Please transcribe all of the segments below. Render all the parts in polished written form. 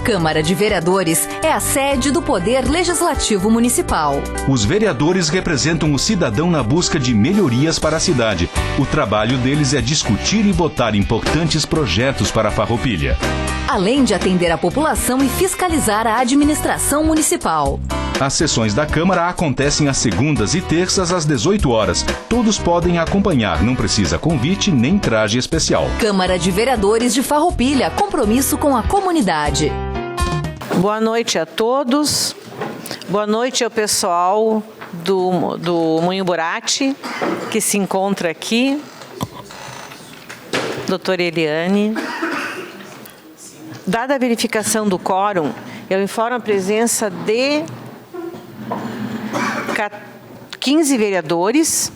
Câmara de Vereadores é a sede do Poder Legislativo Municipal. Os vereadores representam o cidadão na busca de melhorias para a cidade. O trabalho deles é discutir e votar importantes projetos para a Farroupilha. Além de atender a população e fiscalizar a administração municipal. As sessões da Câmara acontecem às segundas e terças às 18 horas. Todos podem acompanhar, não precisa convite nem traje especial. Câmara de Vereadores de Farroupilha, compromisso com a comunidade. Boa noite a todos. Boa noite ao pessoal do Moinho Burati, que se encontra aqui. Doutora Eliane. Dada a verificação do quórum, eu informo a presença de 15 vereadores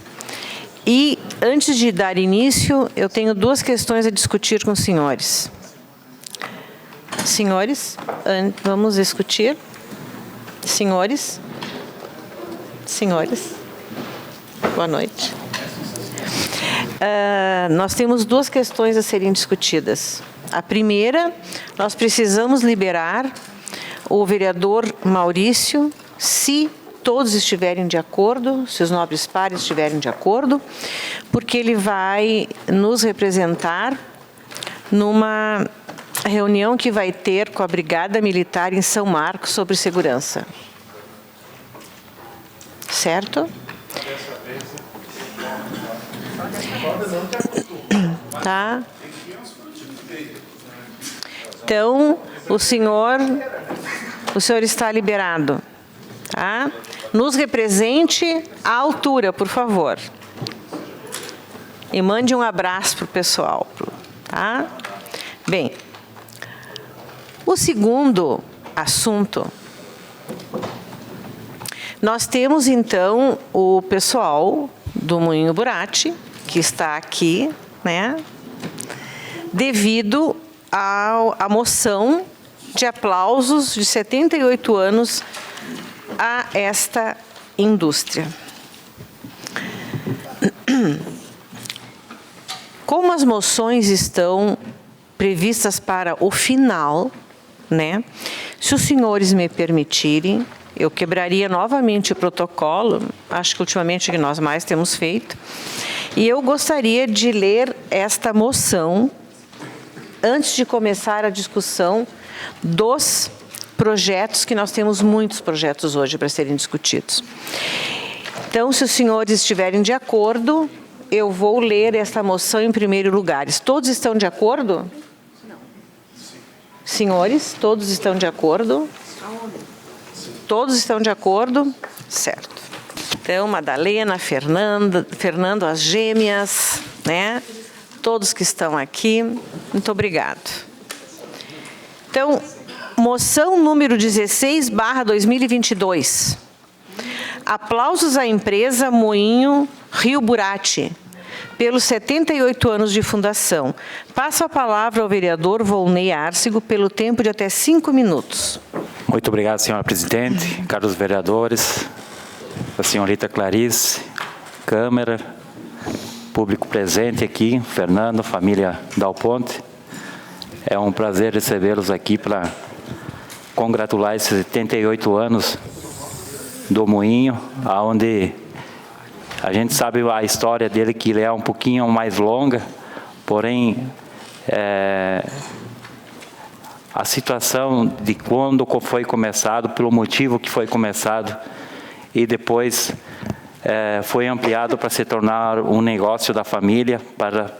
e, antes de dar início, eu tenho duas questões a discutir com os senhores. Senhores, vamos discutir. Senhores. Boa noite. Nós temos duas questões a serem discutidas. A primeira, nós precisamos liberar o vereador Maurício, se todos estiverem de acordo, se os nobres pares estiverem de acordo, porque ele vai nos representar numa reunião que vai ter com a Brigada Militar em São Marcos sobre segurança. Certo? Tá. Então, o senhor está liberado, tá? Nos represente à altura, por favor. E mande um abraço para o pessoal, tá? Bem, o segundo assunto, nós temos então o pessoal do Moinho Burati, que está aqui, né? Devido a moção de aplausos de 78 anos a esta indústria. Como as moções estão previstas para o final, né? Se os senhores me permitirem, eu quebraria novamente o protocolo, acho que ultimamente que nós mais temos feito, e eu gostaria de ler esta moção antes de começar a discussão dos projetos, que nós temos muitos projetos hoje para serem discutidos. Então, se os senhores estiverem de acordo, eu vou ler esta moção em primeiro lugar. Todos estão de acordo? Não. Senhores, todos estão de acordo? Todos estão de acordo? Certo. Então, Madalena, Fernando, as gêmeas, né? Todos que estão aqui, muito obrigado. Então, moção número 16/2022. Aplausos à empresa Moinho Rio Burati, pelos 78 anos de fundação. Passo a palavra ao vereador Volney Arcego, pelo tempo de até 5 minutos. Muito obrigado, senhora presidente, caros vereadores, a senhorita Clarice, Câmara, público presente aqui, Fernando, família Dal Ponte. É um prazer recebê-los aqui para congratular esses 78 anos do Moinho, onde a gente sabe a história dele, que ele é um pouquinho mais longa, porém, a situação de quando foi começado, pelo motivo que foi começado, e depois foi ampliado para se tornar um negócio da família, para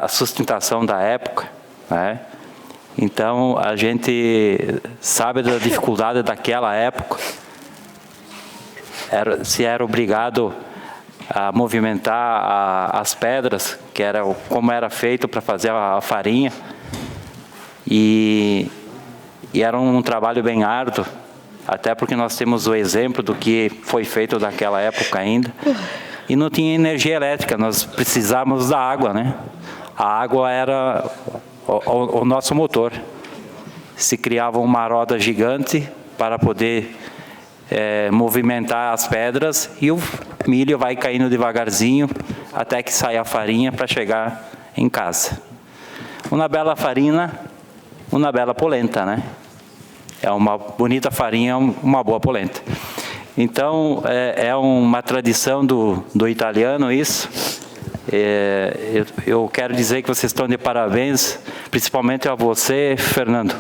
a sustentação da época, né? Então, a gente sabe da dificuldade daquela época, se era obrigado a movimentar as pedras, que era como era feito para fazer a farinha, e era um trabalho bem árduo, até porque nós temos o exemplo do que foi feito naquela época ainda, e não tinha energia elétrica, nós precisávamos da água, né? A água era o nosso motor. Se criava uma roda gigante para poder movimentar as pedras, e o milho vai caindo devagarzinho até que sai a farinha para chegar em casa. Uma bela farina, uma bela polenta, né? É uma bonita farinha, uma boa polenta. Então, é uma tradição do italiano isso. Eu quero dizer que vocês estão de parabéns, principalmente a você, Fernando,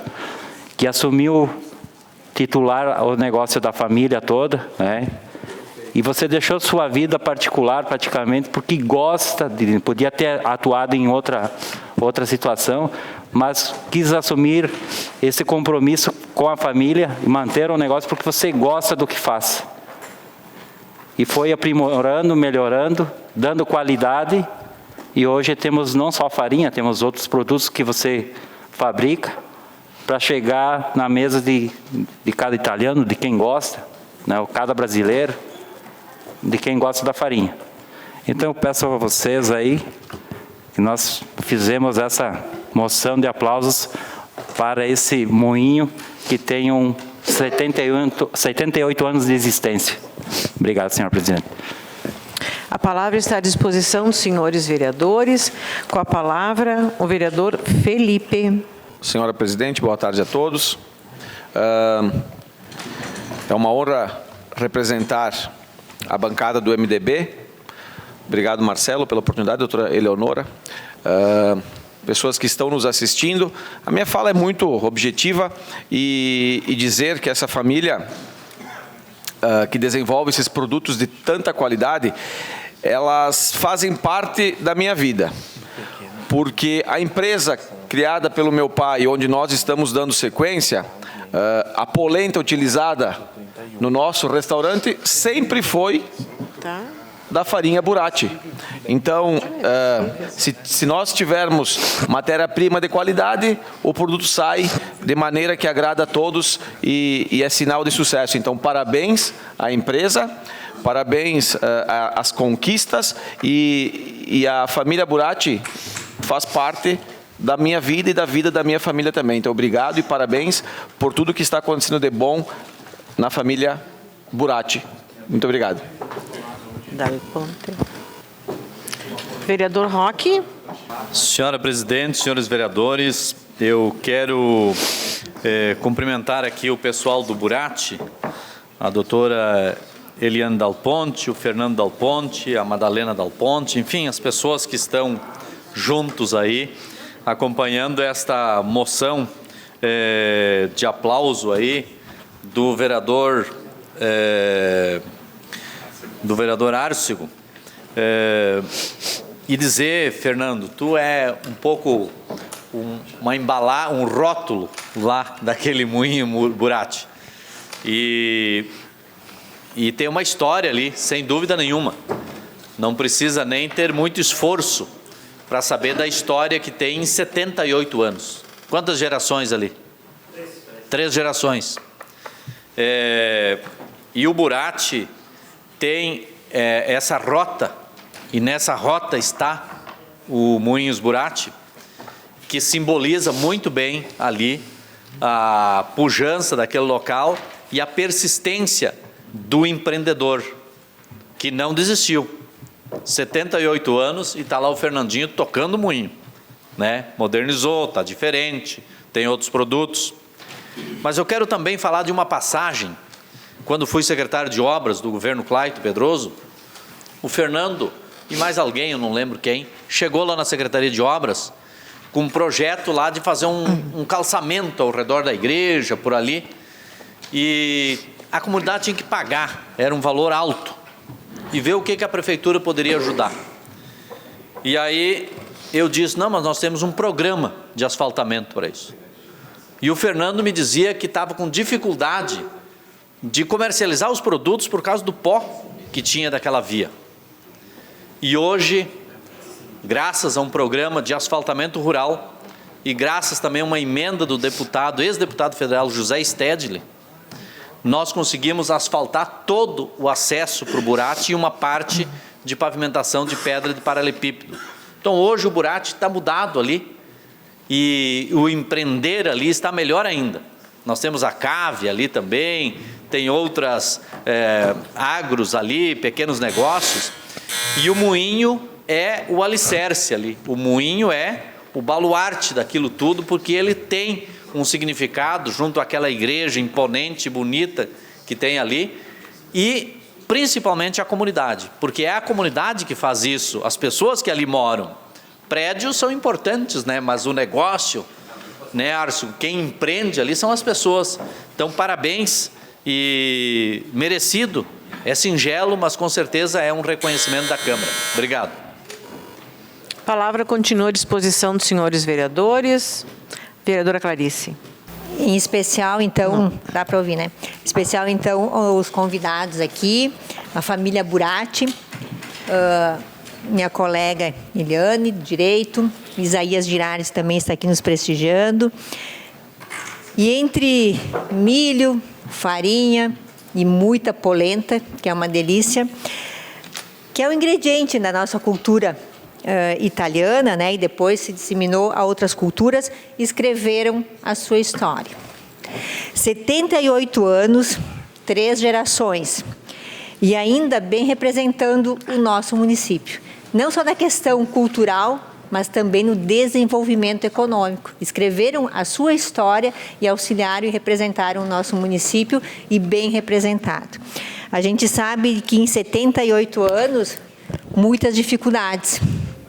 que assumiu titular o negócio da família toda, né? E você deixou sua vida particular praticamente porque gosta, podia ter atuado em outra situação, mas quis assumir esse compromisso com a família e manter o negócio porque você gosta do que faz. E foi aprimorando, melhorando, dando qualidade, e hoje temos não só farinha, temos outros produtos que você fabrica para chegar na mesa de cada italiano, de quem gosta, né, cada brasileiro, de quem gosta da farinha. Então eu peço a vocês aí, que nós fizemos essa moção de aplausos para esse moinho que tem 78 anos de existência. Obrigado, senhor presidente. A palavra está à disposição dos senhores vereadores. Com a palavra, o vereador Felipe. Senhora presidente, boa tarde a todos. É uma honra representar a bancada do MDB. Obrigado, Marcelo, pela oportunidade, doutora Eleonora. Pessoas que estão nos assistindo. A minha fala é muito objetiva e dizer que essa família que desenvolve esses produtos de tanta qualidade, elas fazem parte da minha vida. Porque a empresa criada pelo meu pai, onde nós estamos dando sequência, a polenta utilizada no nosso restaurante sempre foi da farinha Burati. Então, se nós tivermos matéria-prima de qualidade, o produto sai de maneira que agrada a todos e é sinal de sucesso. Então, parabéns à empresa, parabéns às conquistas e a família Burati faz parte da minha vida e da vida da minha família também. Então, obrigado e parabéns por tudo que está acontecendo de bom na família Burati. Muito obrigado. Vereador Roque. Senhora presidente, senhores vereadores, eu quero cumprimentar aqui o pessoal do Burati, a doutora Eliane Dal Ponte, o Fernando Dal Ponte, a Madalena Dal Ponte, enfim, as pessoas que estão juntos aí, acompanhando esta moção de aplauso aí do vereador Arcego. E dizer, Fernando, tu é um pouco um rótulo lá daquele moinho Burati. E tem uma história ali, sem dúvida nenhuma. Não precisa nem ter muito esforço para saber da história que tem em 78 anos. Quantas gerações ali? 3 gerações. E o Burati tem essa rota, e nessa rota está o Moinhos Burati, que simboliza muito bem ali a pujança daquele local e a persistência do empreendedor, que não desistiu. 78 anos e está lá o Fernandinho tocando o moinho, né? Modernizou, está diferente, tem outros produtos. Mas eu quero também falar de uma passagem. Quando fui secretário de obras do governo Clayton Pedroso, o Fernando e mais alguém, eu não lembro quem, chegou lá na Secretaria de Obras com um projeto lá de fazer um calçamento ao redor da igreja, por ali, e a comunidade tinha que pagar, era um valor alto, e ver o que a prefeitura poderia ajudar. E aí eu disse, não, mas nós temos um programa de asfaltamento para isso. E o Fernando me dizia que estava com dificuldade de comercializar os produtos por causa do pó que tinha daquela via. E hoje, graças a um programa de asfaltamento rural e graças também a uma emenda do ex-deputado federal José Stedley, nós conseguimos asfaltar todo o acesso para o Burati e uma parte de pavimentação de pedra de paralelepípedo. Então hoje o Burati está mudado ali e o empreender ali está melhor ainda. Nós temos a Cave ali também, tem outras agros ali, pequenos negócios, e o moinho é o alicerce ali. O moinho é o baluarte daquilo tudo, porque ele tem um significado junto àquela igreja imponente, bonita que tem ali, e principalmente a comunidade, porque é a comunidade que faz isso, as pessoas que ali moram. Prédios são importantes, né? Mas o negócio, né, Arcio, quem empreende ali são as pessoas. Então, parabéns e merecido. É singelo, mas com certeza é um reconhecimento da Câmara. Obrigado. A palavra continua à disposição dos senhores vereadores. Vereadora Clarice. Em especial, então, dá para ouvir, né? Em especial, então, os convidados aqui, a família Buratti, minha colega Eliane, Direito, Isaías Girares também está aqui nos prestigiando. E entre milho, farinha e muita polenta, que é uma delícia, que é o ingrediente da nossa cultura italiana, né, e depois se disseminou a outras culturas, escreveram a sua história. 78 anos, 3 gerações, e ainda bem representando o nosso município. Não só na questão cultural, mas também no desenvolvimento econômico. Escreveram a sua história e auxiliaram e representaram o nosso município, e bem representado. A gente sabe que em 78 anos, muitas dificuldades,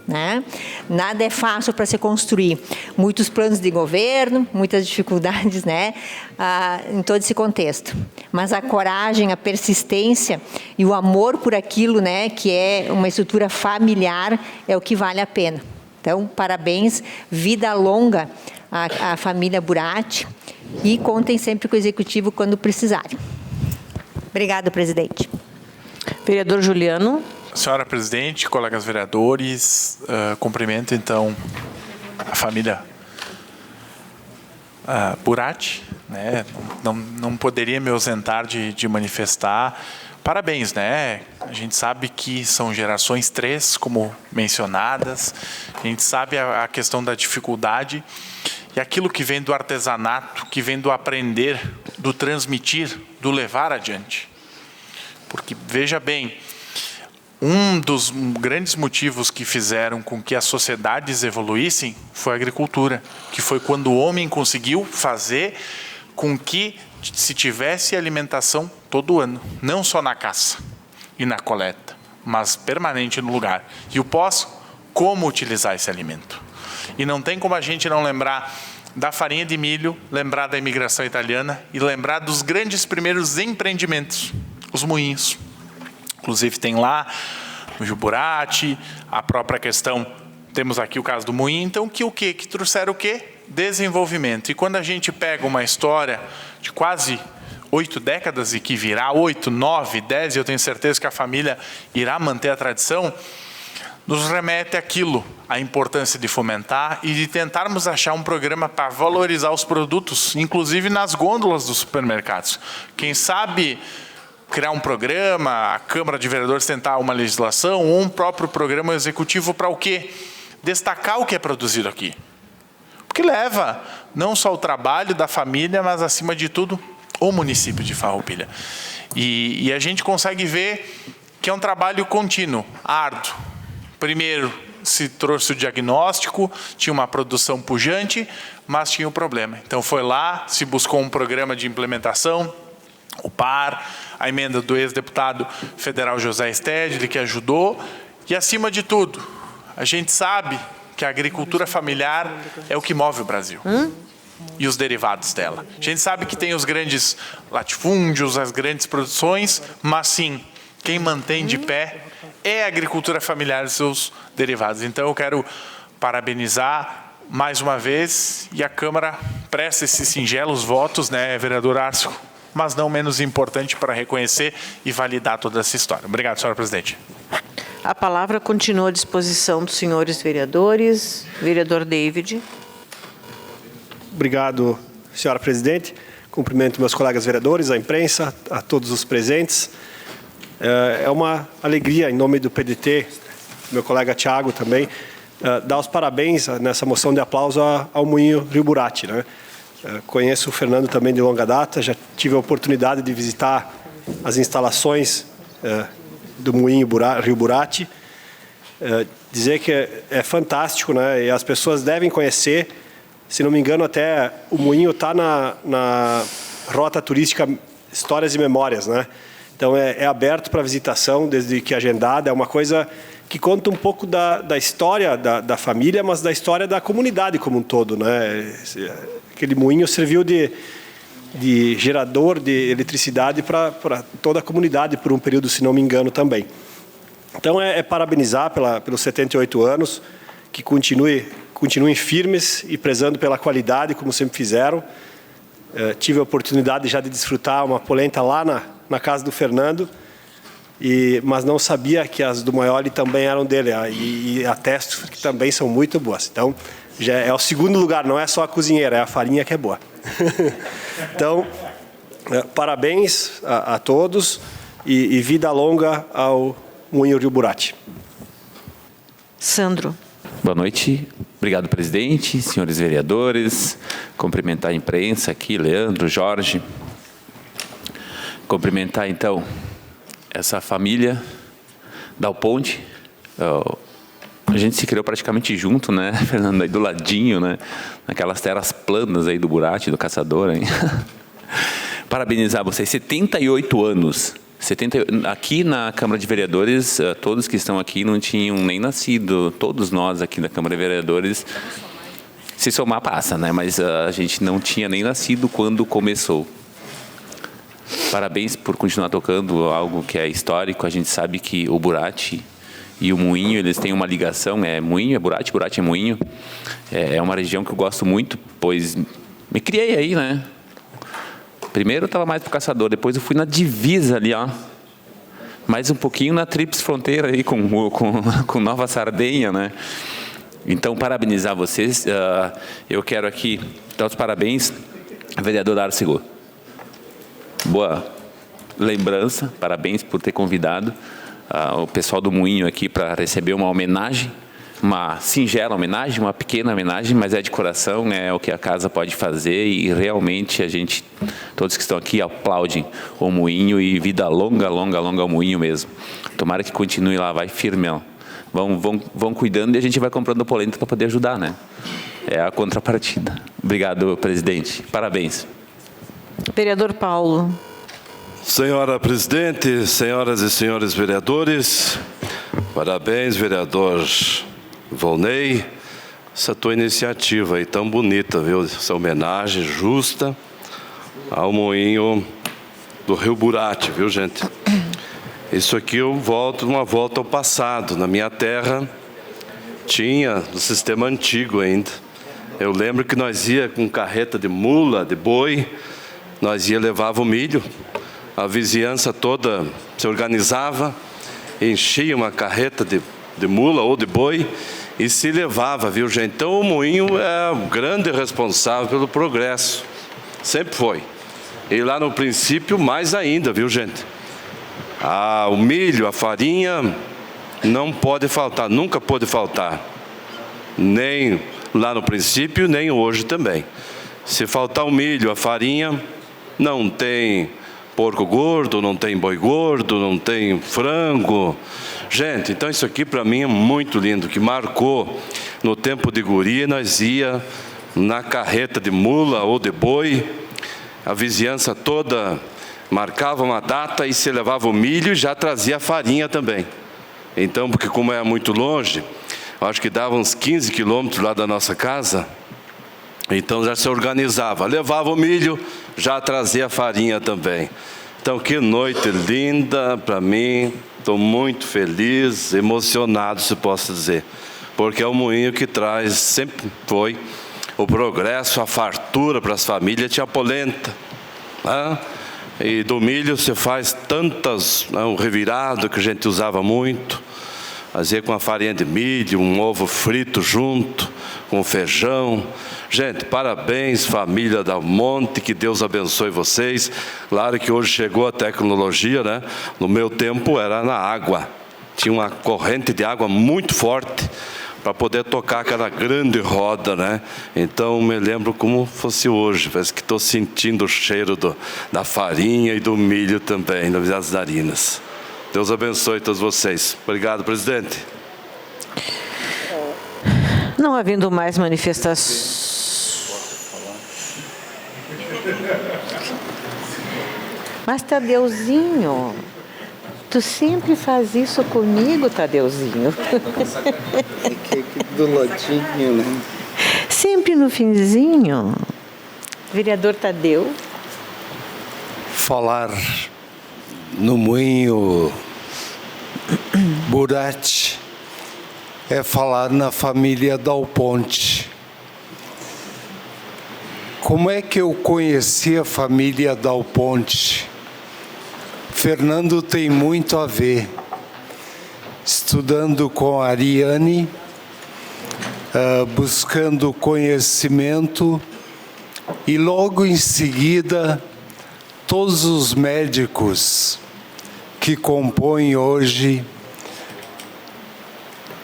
né? Nada é fácil para se construir. Muitos planos de governo, muitas dificuldades, né? Em todo esse contexto. Mas a coragem, a persistência e o amor por aquilo, né, que é uma estrutura familiar, é o que vale a pena. Então, parabéns, vida longa à família Buratti, e contem sempre com o Executivo quando precisarem. Obrigada, presidente. Vereador Juliano. Senhora presidente, colegas vereadores, cumprimento então a família Buratti, né? Não poderia me ausentar de manifestar. Parabéns, né? A gente sabe que são gerações 3, como mencionadas. A gente sabe a questão da dificuldade e aquilo que vem do artesanato, que vem do aprender, do transmitir, do levar adiante. Porque, veja bem, um dos grandes motivos que fizeram com que as sociedades evoluíssem foi a agricultura, que foi quando o homem conseguiu fazer com que se tivesse alimentação todo ano, não só na caça e na coleta, mas permanente no lugar. E o pós, como utilizar esse alimento. E não tem como a gente não lembrar da farinha de milho, lembrar da imigração italiana e lembrar dos grandes primeiros empreendimentos, os moinhos. Inclusive tem lá no Rio Buratti, a própria questão, temos aqui o caso do moinho, então que trouxeram o quê? Desenvolvimento. E quando a gente pega uma história de quase 8 décadas e que virá 8, 9, 10, e eu tenho certeza que a família irá manter a tradição, nos remete àquilo, a importância de fomentar e de tentarmos achar um programa para valorizar os produtos, inclusive nas gôndolas dos supermercados. Quem sabe criar um programa, a Câmara de Vereadores tentar uma legislação, ou um próprio programa executivo para o quê? Destacar o que é produzido aqui. Porque leva não só o trabalho da família, mas acima de tudo, o município de Farroupilha. E a gente consegue ver que é um trabalho contínuo, árduo. Primeiro se trouxe o diagnóstico, tinha uma produção pujante, mas tinha um problema. Então foi lá, se buscou um programa de implementação, o PAR, a emenda do ex-deputado federal José Stedley, que ajudou. E, acima de tudo, a gente sabe que a agricultura familiar é o que move o Brasil. E os derivados dela. A gente sabe que tem os grandes latifúndios, as grandes produções, mas sim, quem mantém de pé é a agricultura familiar e seus derivados. Então eu quero parabenizar mais uma vez, e a Câmara presta esses singelos votos, né, vereador Arcio, mas não menos importante para reconhecer e validar toda essa história. Obrigado, senhora presidente. A palavra continua à disposição dos senhores vereadores. Vereador David. Obrigado, senhora presidente. Cumprimento meus colegas vereadores, a imprensa, a todos os presentes. É uma alegria, em nome do PDT, meu colega Thiago também, dar os parabéns nessa moção de aplauso ao Moinho Rio Buratti, né? Conheço o Fernando também de longa data, já tive a oportunidade de visitar as instalações do Moinho Rio Buratti. Dizer que é fantástico, né? E as pessoas devem conhecer. Se não me engano, até o moinho está na rota turística Histórias e Memórias, né? Então, é aberto para visitação desde que agendada. É uma coisa que conta um pouco da história da família, mas da história da comunidade como um todo, né? Aquele moinho serviu de gerador de eletricidade para toda a comunidade por um período, se não me engano, também. Então, parabenizar pelos 78 anos, que continuem firmes e prezando pela qualidade, como sempre fizeram. Tive a oportunidade já de desfrutar uma polenta lá na casa do Fernando, mas não sabia que as do Maioli também eram dele, e atesto que também são muito boas. Então, já é o segundo lugar, não é só a cozinheira, é a farinha que é boa. Então, parabéns a todos e vida longa ao Moinho Rio Burati. Sandro. Boa noite. Obrigado, presidente, senhores vereadores. Cumprimentar a imprensa aqui, Leandro, Jorge. Cumprimentar, então, essa família Dal Ponte. A gente se criou praticamente junto, né, Fernando, aí do ladinho, né, naquelas terras planas aí do Burati, do Caçador, hein? Parabenizar vocês, 78 anos. Aqui na Câmara de Vereadores, todos que estão aqui não tinham nem nascido, todos nós aqui da Câmara de Vereadores, se somar passa, né? Mas a gente não tinha nem nascido quando começou. Parabéns por continuar tocando algo que é histórico. A gente sabe que o Burati e o Moinho, eles têm uma ligação, Moinho é Burati, Burati é Moinho. É uma região que eu gosto muito, pois me criei aí, né? Primeiro eu estava mais pro Caçador, depois eu fui na divisa ali, ó. Mais um pouquinho na Tríplice Fronteira aí com Nova Sardenha, né? Então, parabenizar vocês. Eu quero aqui dar os parabéns ao vereador Arcego. Boa lembrança, parabéns por ter convidado o pessoal do Moinho aqui para receber uma homenagem. Uma singela homenagem, uma pequena homenagem, mas é de coração, é o que a casa pode fazer e realmente todos que estão aqui aplaudem o Moinho e vida longa, longa, longa ao Moinho mesmo. Tomara que continue lá, vai firme, ó. Vão cuidando e a gente vai comprando polenta para poder ajudar, né? É a contrapartida. Obrigado, presidente. Parabéns. Vereador Paulo. Senhora presidente, senhoras e senhores vereadores, parabéns, vereador Volney, essa tua iniciativa aí tão bonita, viu? Essa homenagem justa ao Moinho do Rio Burati, viu, gente? Isso aqui uma volta ao passado. Na minha terra tinha no sistema antigo ainda. Eu lembro que nós ia com carreta de mula, de boi, levava o milho, a vizinhança toda se organizava, enchia uma carreta de mula ou de boi e se levava, viu, gente? Então o Moinho é o grande responsável pelo progresso, sempre foi. E lá no princípio mais ainda, viu, gente? O milho, a farinha não pode faltar, nunca pode faltar, nem lá no princípio, nem hoje também. Se faltar o milho, a farinha, não tem porco gordo, não tem boi gordo, não tem frango. Gente, então isso aqui para mim é muito lindo, que marcou no tempo de guri, nós ia na carreta de mula ou de boi, a vizinhança toda marcava uma data e se levava o milho e já trazia a farinha também. Então, porque como é muito longe, eu acho que dava uns 15 quilômetros lá da nossa casa, então já se organizava, levava o milho, já trazia a farinha também. Então, que noite linda para mim, estou muito feliz, emocionado, se posso dizer, porque é o Moinho que traz, sempre foi, o progresso, a fartura para as famílias, tinha polenta, né? E do milho você faz tantas, né, um revirado que a gente usava muito, fazia com a farinha de milho, um ovo frito junto, com feijão. Gente, parabéns, família Dal Monte, que Deus abençoe vocês. Claro que hoje chegou a tecnologia, né? No meu tempo era na água, tinha uma corrente de água muito forte, para poder tocar aquela grande roda, né? Então, me lembro como fosse hoje, parece que estou sentindo o cheiro da farinha e do milho também, das narinas. Deus abençoe todos vocês. Obrigado, presidente. Não havendo mais manifestações... Mas, Tadeuzinho, tu sempre faz isso comigo, Tadeuzinho. É que do ladinho, né? Sempre no finzinho. Vereador Tadeu. Falar no moinho Buratti é falar na família Dal Ponte. Como é que eu conheci a família Dal Ponte? Fernando tem muito a ver. Estudando com a Ariane, buscando conhecimento, e logo em seguida todos os médicos que compõem hoje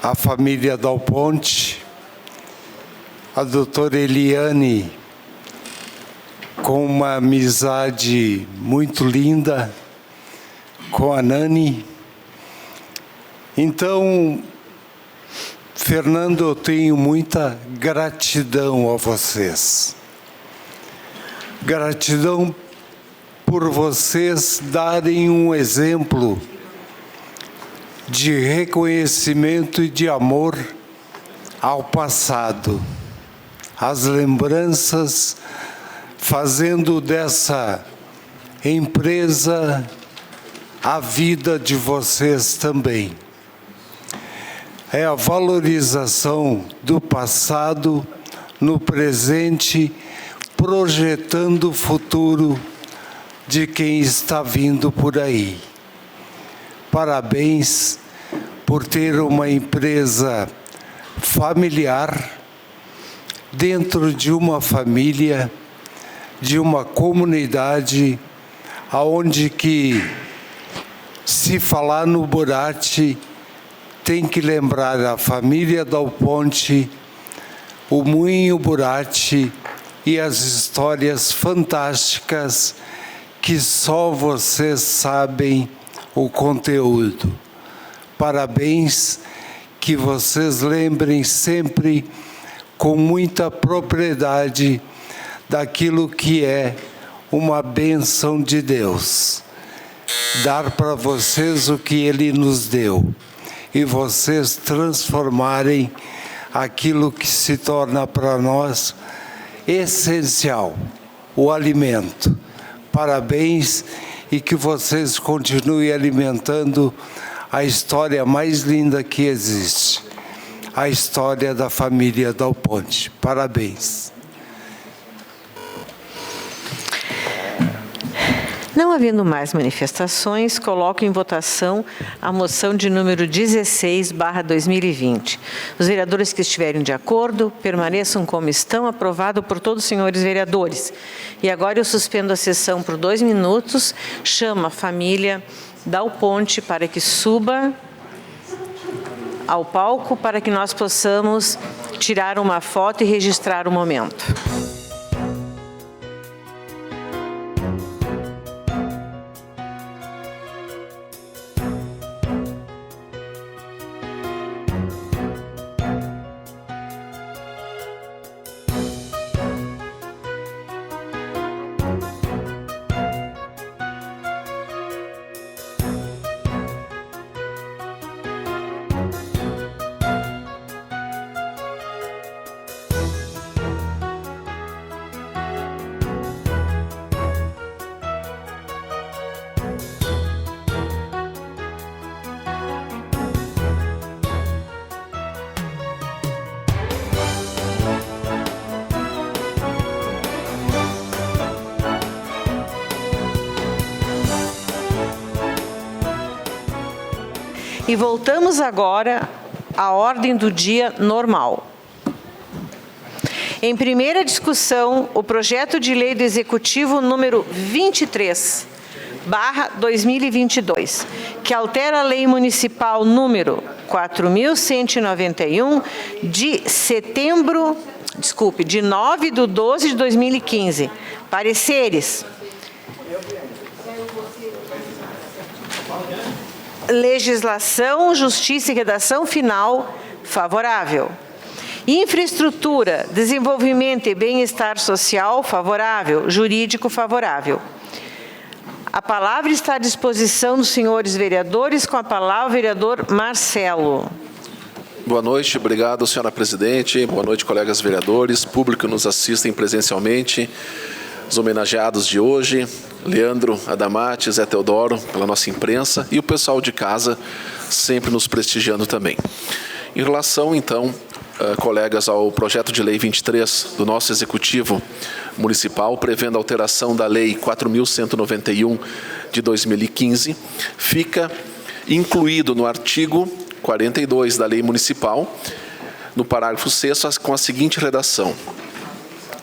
a família Dal Ponte, a doutora Eliane, com uma amizade muito linda com a Nani. Então, Fernando, eu tenho muita gratidão a vocês. Gratidão por vocês darem um exemplo de reconhecimento e de amor ao passado, às lembranças, fazendo dessa empresa a vida de vocês também. É a valorização do passado no presente, projetando o futuro de quem está vindo por aí. Parabéns por ter uma empresa familiar, dentro de uma família, de uma comunidade, aonde que, se falar no Buratti, tem que lembrar a família Dal Ponte, o moinho Buratti e as histórias fantásticas que só vocês sabem o conteúdo. Parabéns, que vocês lembrem sempre com muita propriedade daquilo que é uma bênção de Deus. Dar para vocês o que Ele nos deu e vocês transformarem aquilo que se torna para nós essencial, o alimento. Parabéns, e que vocês continuem alimentando a história mais linda que existe, a história da família Dal Ponte. Parabéns. Não havendo mais manifestações, coloco em votação a moção de número 16/2020. Os vereadores que estiverem de acordo, permaneçam como estão, aprovado por todos os senhores vereadores. E agora eu suspendo a sessão por 2 minutos, chamo a família Dal Ponte para que suba ao palco, para que nós possamos tirar uma foto e registrar o momento. E voltamos agora à ordem do dia normal. Em primeira discussão, o projeto de lei do Executivo número 23/2022, que altera a Lei Municipal número 4.191 de 9/12/2015. Pareceres. Legislação, Justiça e Redação Final, favorável. Infraestrutura, Desenvolvimento e Bem-Estar Social, favorável. Jurídico, favorável. A palavra está à disposição dos senhores vereadores. Com a palavra, o vereador Marcelo. Boa noite, obrigado, senhora presidente. Boa noite, colegas vereadores, público que nos assistem presencialmente, os homenageados de hoje, Leandro Adamati, Zé Teodoro, pela nossa imprensa, e o pessoal de casa, sempre nos prestigiando também. Em relação, então, colegas, ao projeto de lei 23 do nosso Executivo Municipal, prevendo a alteração da Lei 4.191 de 2015, fica incluído no artigo 42 da Lei Municipal, no parágrafo 6º, com a seguinte redação: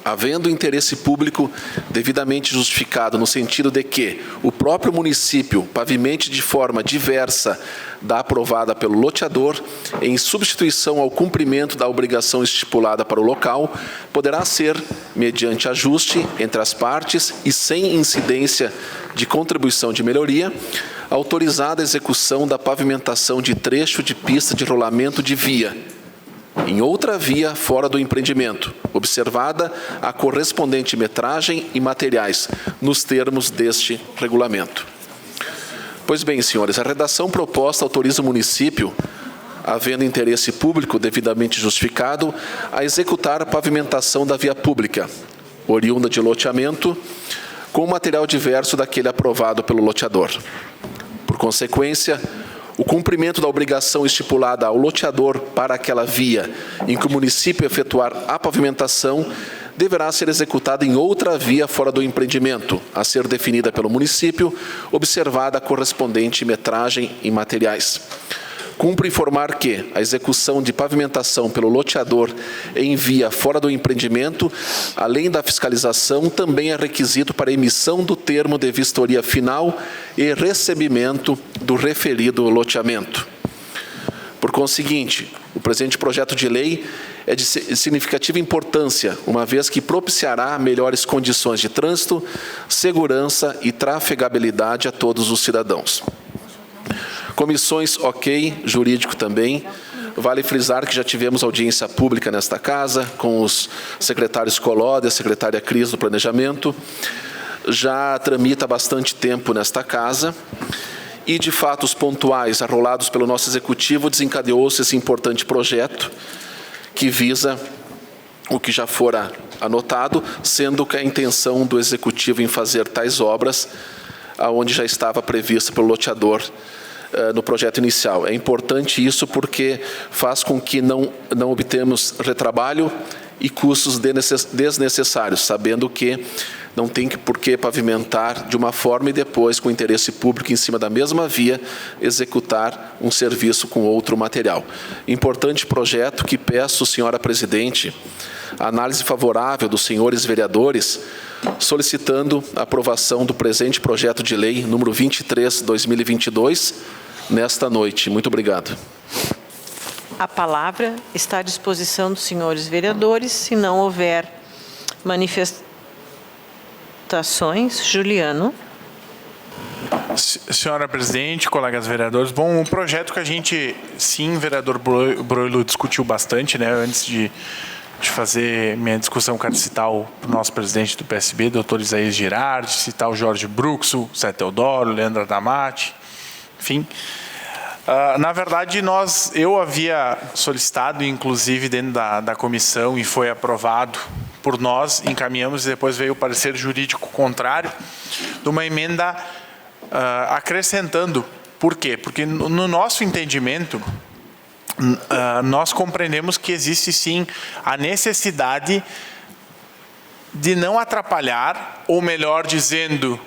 havendo interesse público devidamente justificado no sentido de que o próprio município pavimente de forma diversa da aprovada pelo loteador, em substituição ao cumprimento da obrigação estipulada para o local, poderá ser, mediante ajuste entre as partes e sem incidência de contribuição de melhoria, autorizada a execução da pavimentação de trecho de pista de rolamento de via em outra via fora do empreendimento, observada a correspondente metragem e materiais, nos termos deste regulamento. Pois bem, senhores, a redação proposta autoriza o município, havendo interesse público devidamente justificado, a executar a pavimentação da via pública, oriunda de loteamento, com material diverso daquele aprovado pelo loteador. Por consequência, o cumprimento da obrigação estipulada ao loteador para aquela via em que o município efetuar a pavimentação deverá ser executada em outra via fora do empreendimento, a ser definida pelo município, observada a correspondente metragem e materiais. Cumpre informar que a execução de pavimentação pelo loteador em via fora do empreendimento, além da fiscalização, também é requisito para emissão do termo de vistoria final e recebimento do referido loteamento. Por conseguinte, o presente projeto de lei é de significativa importância, uma vez que propiciará melhores condições de trânsito, segurança e trafegabilidade a todos os cidadãos. Comissões, ok, jurídico também. Vale frisar que já tivemos audiência pública nesta casa, com os secretários Colódia, a secretária Cris do Planejamento. Já tramita há bastante tempo nesta casa. E, de fatos pontuais arrolados pelo nosso Executivo, desencadeou-se esse importante projeto que visa o que já fora anotado, sendo que a intenção do Executivo em fazer tais obras, aonde já estava prevista pelo loteador no projeto inicial. É importante isso porque faz com que não obtemos retrabalho e custos desnecessários, sabendo que não tem por que pavimentar de uma forma e depois, com interesse público em cima da mesma via, executar um serviço com outro material. Importante projeto que peço, senhora presidente, a análise favorável dos senhores vereadores, solicitando a aprovação do presente projeto de lei número 23/2022 nesta noite. Muito obrigado. A palavra está à disposição dos senhores vereadores. Se não houver manifestações, Juliano. Senhora presidente, colegas vereadores, bom, um projeto que a gente, sim, vereador Broilo discutiu bastante, né, antes de fazer minha discussão, quero citar o nosso presidente do PSB, doutor Isaías Girardi, citar o Jorge Bruxo, Zé Teodoro, Leandro Adamati, enfim. Na verdade, eu havia solicitado, inclusive dentro da comissão, e foi aprovado por nós, encaminhamos e depois veio o parecer jurídico contrário, de uma emenda acrescentando. Por quê? Porque no nosso entendimento, nós compreendemos que existe sim a necessidade de não atrapalhar, ou melhor dizendo,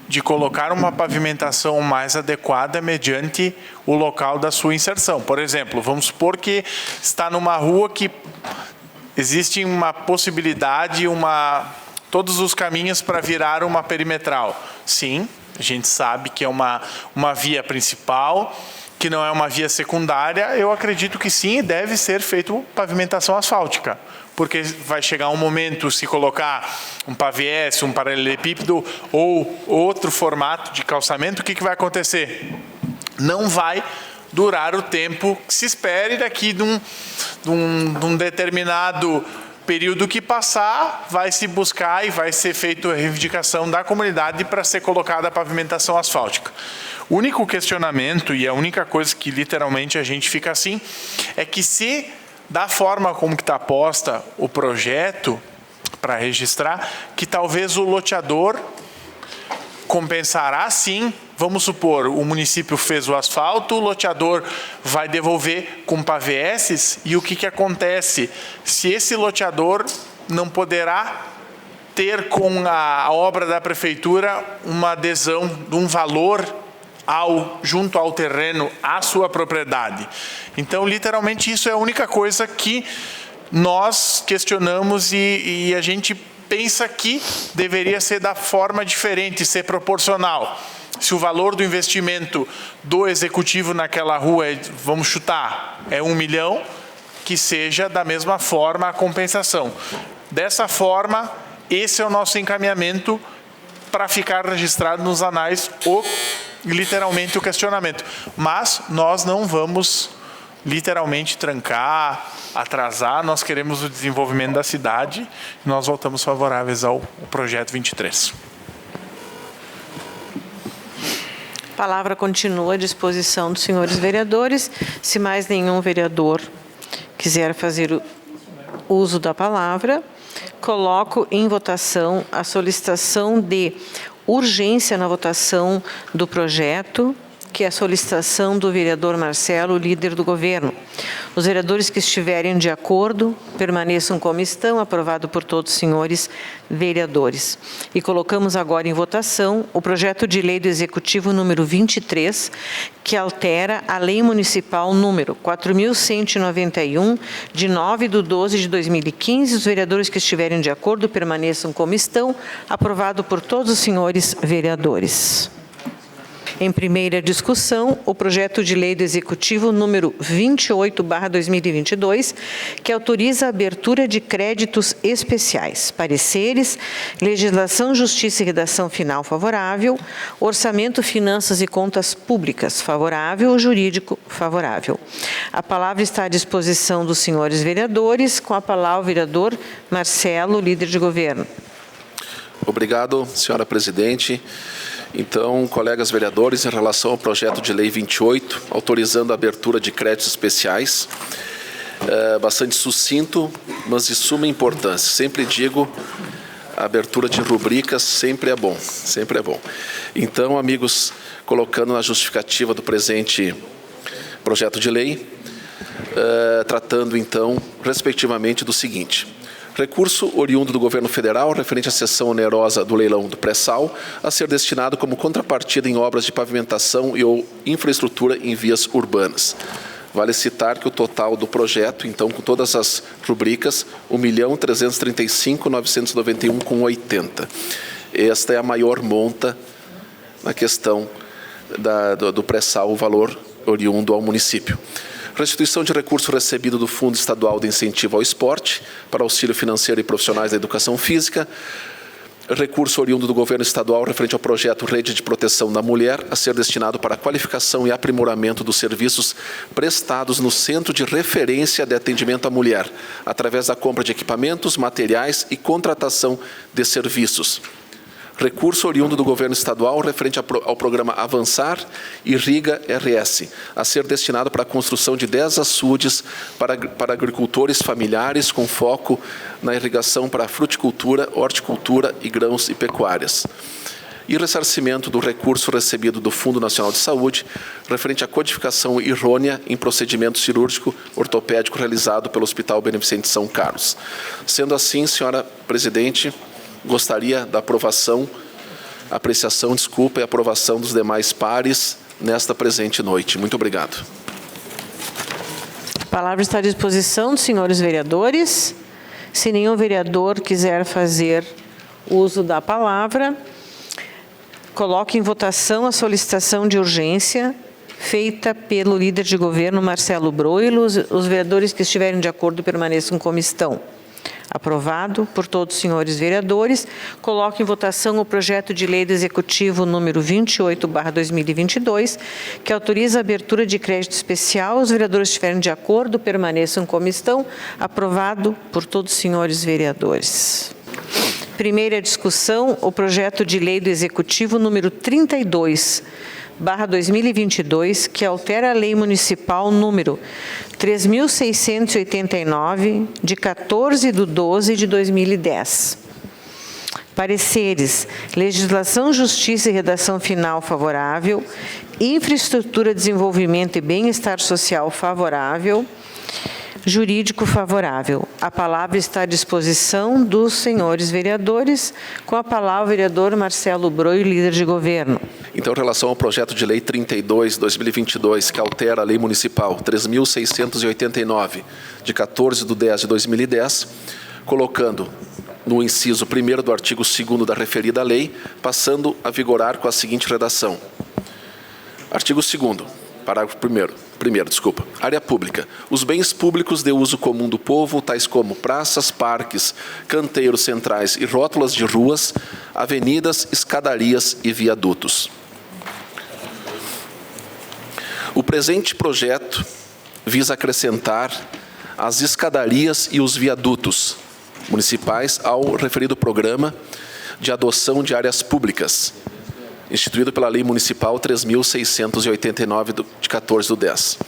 de colocar uma pavimentação mais adequada mediante o local da sua inserção. Por exemplo, vamos supor que está numa rua que existe uma possibilidade, todos os caminhos para virar uma perimetral. Sim, a gente sabe que é uma via principal, que não é uma via secundária. Eu acredito que sim, deve ser feita pavimentação asfáltica, porque vai chegar um momento, se colocar um paviés, um paralelepípedo ou outro formato de calçamento, o que vai acontecer? Não vai durar o tempo que se espere daqui de um determinado Período que passar, vai se buscar e vai ser feita a reivindicação da comunidade para ser colocada a pavimentação asfáltica. O único questionamento e a única coisa que literalmente a gente fica assim, é que se da forma como que está posta o projeto para registrar, que talvez o loteador compensará sim. Vamos supor, o município fez o asfalto, o loteador vai devolver com pavés, e o que acontece? Se esse loteador não poderá ter com a obra da prefeitura uma adesão de um valor junto ao terreno, à sua propriedade. Então, literalmente, isso é a única coisa que nós questionamos e a gente pensa que deveria ser da forma diferente, ser proporcional. Se o valor do investimento do executivo naquela rua, vamos chutar, é 1 milhão, que seja da mesma forma a compensação. Dessa forma, esse é o nosso encaminhamento para ficar registrado nos anais literalmente o questionamento. Mas nós não vamos literalmente trancar, atrasar, nós queremos o desenvolvimento da cidade e nós voltamos favoráveis ao projeto 23. A palavra continua à disposição dos senhores vereadores. Se mais nenhum vereador quiser fazer uso da palavra, coloco em votação a solicitação de urgência na votação do projeto, que é a solicitação do vereador Marcelo, líder do governo. Os vereadores que estiverem de acordo, permaneçam como estão, aprovado por todos os senhores vereadores. E colocamos agora em votação o projeto de lei do Executivo número 23, que altera a Lei Municipal número 4.191, de 9/12/2015. Os vereadores que estiverem de acordo, permaneçam como estão, aprovado por todos os senhores vereadores. Em primeira discussão, o projeto de lei do Executivo número 28/2022, que autoriza a abertura de créditos especiais, pareceres, legislação, justiça e redação final favorável, orçamento, finanças e contas públicas favorável, jurídico favorável. A palavra está à disposição dos senhores vereadores. Com a palavra o vereador Marcelo, líder de governo. Obrigado, senhora presidente. Então, colegas vereadores, em relação ao projeto de lei 28, autorizando a abertura de créditos especiais, bastante sucinto, mas de suma importância. Sempre digo, a abertura de rubricas sempre é bom, sempre é bom. Então, amigos, colocando na justificativa do presente projeto de lei, tratando então, respectivamente, do seguinte: recurso oriundo do governo federal referente à cessão onerosa do leilão do pré-sal a ser destinado como contrapartida em obras de pavimentação e ou infraestrutura em vias urbanas. Vale citar que o total do projeto, então, com todas as rubricas, R$ 1.335.991,80. Esta é a maior monta na questão do pré-sal, o valor oriundo ao município. Restituição de recurso recebido do Fundo Estadual de Incentivo ao Esporte para auxílio financeiro e profissionais da educação física. Recurso oriundo do governo estadual referente ao projeto Rede de Proteção da Mulher a ser destinado para a qualificação e aprimoramento dos serviços prestados no Centro de Referência de Atendimento à Mulher, através da compra de equipamentos, materiais e contratação de serviços. Recurso oriundo do governo estadual referente ao programa Avançar e Irriga RS, a ser destinado para a construção de 10 açudes para agricultores familiares com foco na irrigação para fruticultura, horticultura e grãos e pecuárias. E ressarcimento do recurso recebido do Fundo Nacional de Saúde referente à codificação errônea em procedimento cirúrgico ortopédico realizado pelo Hospital Beneficente São Carlos. Sendo assim, senhora presidente, gostaria da apreciação e aprovação dos demais pares nesta presente noite. Muito obrigado. A palavra está à disposição dos senhores vereadores. Se nenhum vereador quiser fazer uso da palavra, coloque em votação a solicitação de urgência feita pelo líder de governo, Marcelo Broilo. Os vereadores que estiverem de acordo permaneçam como estão. Aprovado por todos os senhores vereadores. Coloco em votação o projeto de lei do Executivo número 28/2022, que autoriza a abertura de crédito especial. Os vereadores estiverem de acordo, permaneçam como estão. Aprovado por todos os senhores vereadores. Primeira discussão, o projeto de lei do Executivo número 32/2022, que altera a Lei Municipal número 3.689, de 14/12/2010. Pareceres: Legislação, Justiça e Redação Final favorável. Infraestrutura, Desenvolvimento e Bem-Estar Social favorável. Jurídico favorável. A palavra está à disposição dos senhores vereadores. Com a palavra, o vereador Marcelo Broio, líder de governo. Então, em relação ao projeto de lei 32/2022, que altera a Lei Municipal 3.689, de 14/10/2010, colocando no inciso 1º do artigo 2º da referida lei, passando a vigorar com a seguinte redação. Artigo 2º, parágrafo 1º. Área pública. Os bens públicos de uso comum do povo, tais como praças, parques, canteiros centrais e rótulas de ruas, avenidas, escadarias e viadutos. O presente projeto visa acrescentar as escadarias e os viadutos municipais ao referido programa de adoção de áreas públicas, instituído pela Lei Municipal 3.689, de 14/10.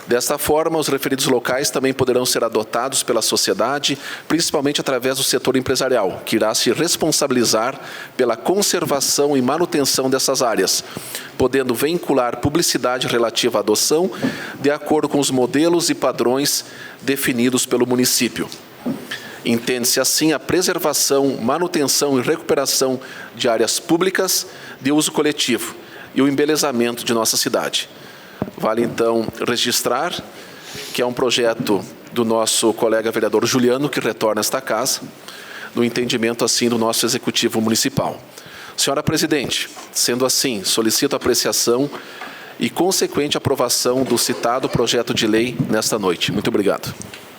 Desta forma, os referidos locais também poderão ser adotados pela sociedade, principalmente através do setor empresarial, que irá se responsabilizar pela conservação e manutenção dessas áreas, podendo vincular publicidade relativa à adoção, de acordo com os modelos e padrões definidos pelo município. Entende-se assim a preservação, manutenção e recuperação de áreas públicas de uso coletivo e o embelezamento de nossa cidade. Vale, então, registrar que é um projeto do nosso colega vereador Juliano, que retorna a esta casa, no entendimento, assim, do nosso Executivo Municipal. Senhora Presidente, sendo assim, solicito a apreciação e consequente aprovação do citado projeto de lei nesta noite. Muito obrigado.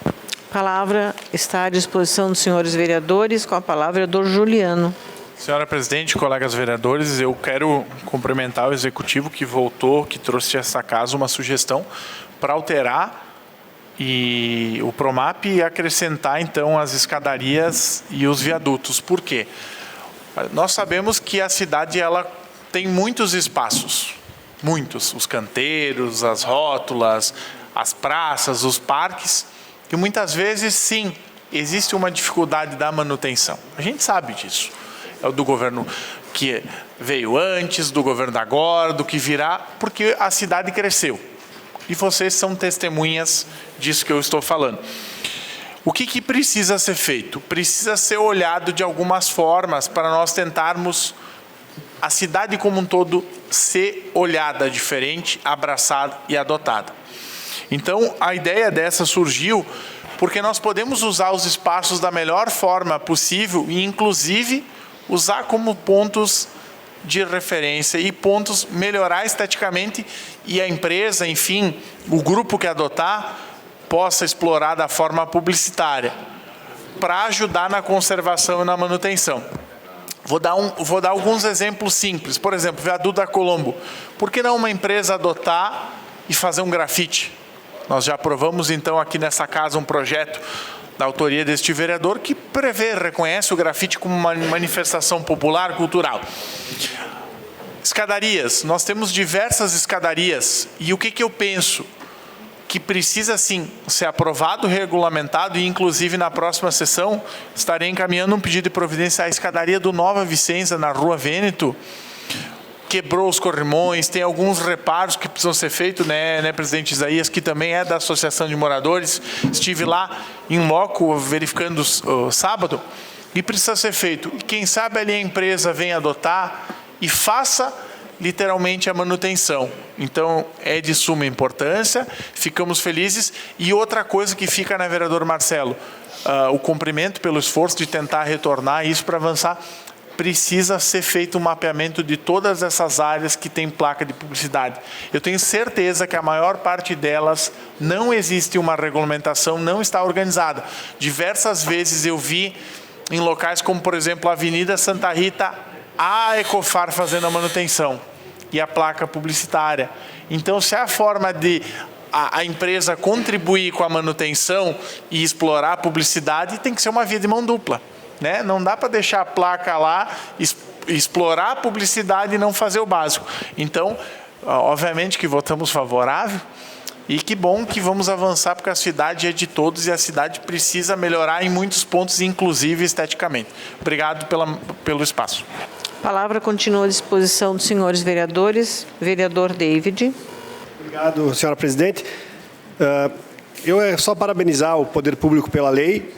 A palavra está à disposição dos senhores vereadores. Com a palavra, o vereador Juliano. Senhora Presidente, colegas vereadores, eu quero cumprimentar o Executivo que voltou, que trouxe a essa casa uma sugestão para alterar o PROMAP e acrescentar, então, as escadarias e os viadutos. Por quê? Nós sabemos que a cidade ela tem muitos espaços, muitos, os canteiros, as rótulas, as praças, os parques, que muitas vezes, sim, existe uma dificuldade da manutenção. A gente sabe disso. É o do governo que veio antes, do governo agora, do que virá, porque a cidade cresceu. E vocês são testemunhas disso que eu estou falando. O que precisa ser feito? Precisa ser olhado de algumas formas para nós tentarmos a cidade como um todo ser olhada diferente, abraçada e adotada. Então, a ideia dessa surgiu porque nós podemos usar os espaços da melhor forma possível e, inclusive, usar como pontos de referência e pontos melhorar esteticamente e a empresa, enfim, o grupo que adotar, possa explorar da forma publicitária para ajudar na conservação e na manutenção. Vou dar alguns exemplos simples. Por exemplo, viaduto da Colombo. Por que não uma empresa adotar e fazer um grafite? Nós já aprovamos, então, aqui nessa casa um projeto da autoria deste vereador que reconhece o grafite como uma manifestação popular, cultural. Escadarias. Nós temos diversas escadarias. E o que eu penso? Que precisa, sim, ser aprovado, regulamentado e, inclusive, na próxima sessão, estarei encaminhando um pedido de providência à escadaria do Nova Vicenza, na Rua Vêneto. Quebrou os corrimões, tem alguns reparos que precisam ser feitos, né, presidente Isaías, que também é da Associação de Moradores. Estive lá em loco verificando sábado e precisa ser feito. E quem sabe ali a empresa vem adotar e faça literalmente a manutenção. Então, é de suma importância, ficamos felizes. E outra coisa que fica, né, vereador Marcelo, o cumprimento pelo esforço de tentar retornar isso para avançar. precisa ser feito um mapeamento de todas essas áreas que tem placa de publicidade. Eu tenho certeza que a maior parte delas não existe uma regulamentação, não está organizada. Diversas vezes eu vi em locais como, por exemplo, a Avenida Santa Rita, a Ecofar fazendo a manutenção e a placa publicitária. Então, se a forma de a empresa contribuir com a manutenção e explorar a publicidade, tem que ser uma via de mão dupla, né? Não dá para deixar a placa lá, explorar a publicidade e não fazer o básico. Então, obviamente que votamos favorável e que bom que vamos avançar, porque a cidade é de todos e a cidade precisa melhorar em muitos pontos, inclusive esteticamente. Obrigado pelo espaço. A palavra continua à disposição dos senhores vereadores. Vereador David. Obrigado, senhora presidente. Eu só parabenizar o Poder Público pela lei.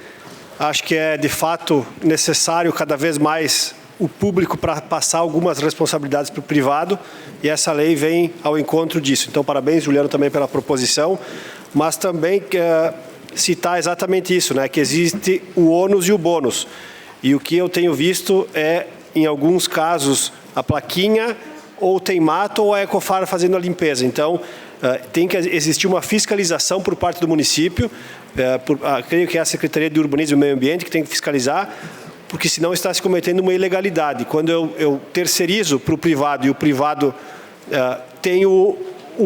Acho que é, de fato, necessário cada vez mais o público para passar algumas responsabilidades para o privado, e essa lei vem ao encontro disso. Então, parabéns, Juliano, também pela proposição, mas também citar exatamente isso, né, que existe o ônus e o bônus. E o que eu tenho visto é, em alguns casos, a plaquinha ou tem mato ou a Ecofar fazendo a limpeza. Então, tem que existir uma fiscalização por parte do município, creio que é a Secretaria de Urbanismo e Meio Ambiente que tem que fiscalizar, porque senão está se cometendo uma ilegalidade. Quando eu terceirizo para o privado e o privado tem o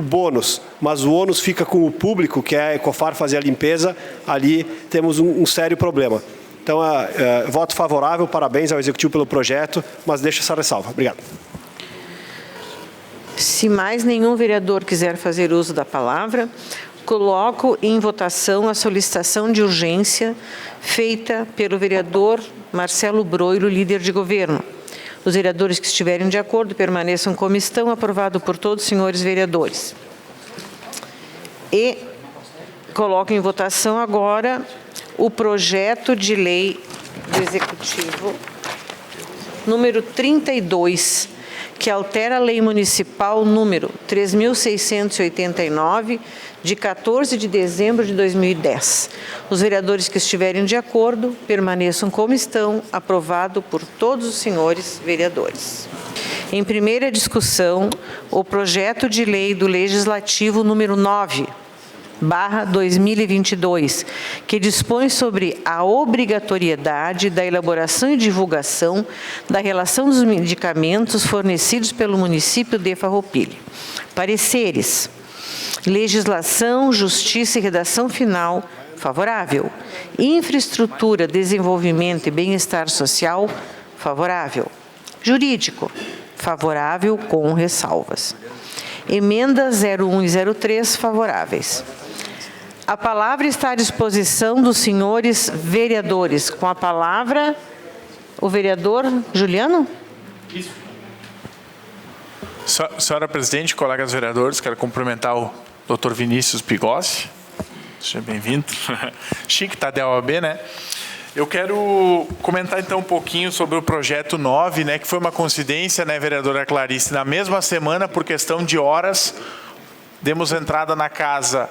bônus, mas o ônus fica com o público, que é a Ecofar fazer a limpeza, ali temos um sério problema. Então, voto favorável, parabéns ao Executivo pelo projeto, mas deixo essa ressalva. Obrigado. Se mais nenhum vereador quiser fazer uso da palavra, coloco em votação a solicitação de urgência feita pelo vereador Marcelo Broilo, líder de governo. Os vereadores que estiverem de acordo permaneçam como estão, aprovado por todos os senhores vereadores. E coloco em votação agora o projeto de lei do Executivo número 32, que altera a Lei Municipal número 3.689, de 14 de dezembro de 2010. Os vereadores que estiverem de acordo permaneçam como estão, aprovado por todos os senhores vereadores. Em primeira discussão, o projeto de lei do Legislativo número 9/2022, que dispõe sobre a obrigatoriedade da elaboração e divulgação da relação dos medicamentos fornecidos pelo município de Farroupilha. Pareceres: Legislação, Justiça e Redação Final, favorável. Infraestrutura, Desenvolvimento e Bem-Estar Social, favorável. Jurídico, favorável com ressalvas. Emendas 01 e 03, favoráveis. A palavra está à disposição dos senhores vereadores. Com a palavra, o vereador Juliano. Isso. Senhora presidente, colegas vereadores, quero cumprimentar o Dr. Vinícius Pigossi. Seja bem-vindo. Chique, tá da OAB, né? Eu quero comentar então um pouquinho sobre o projeto 9, né, que foi uma coincidência, né, vereadora Clarice, na mesma semana, por questão de horas, demos entrada na casa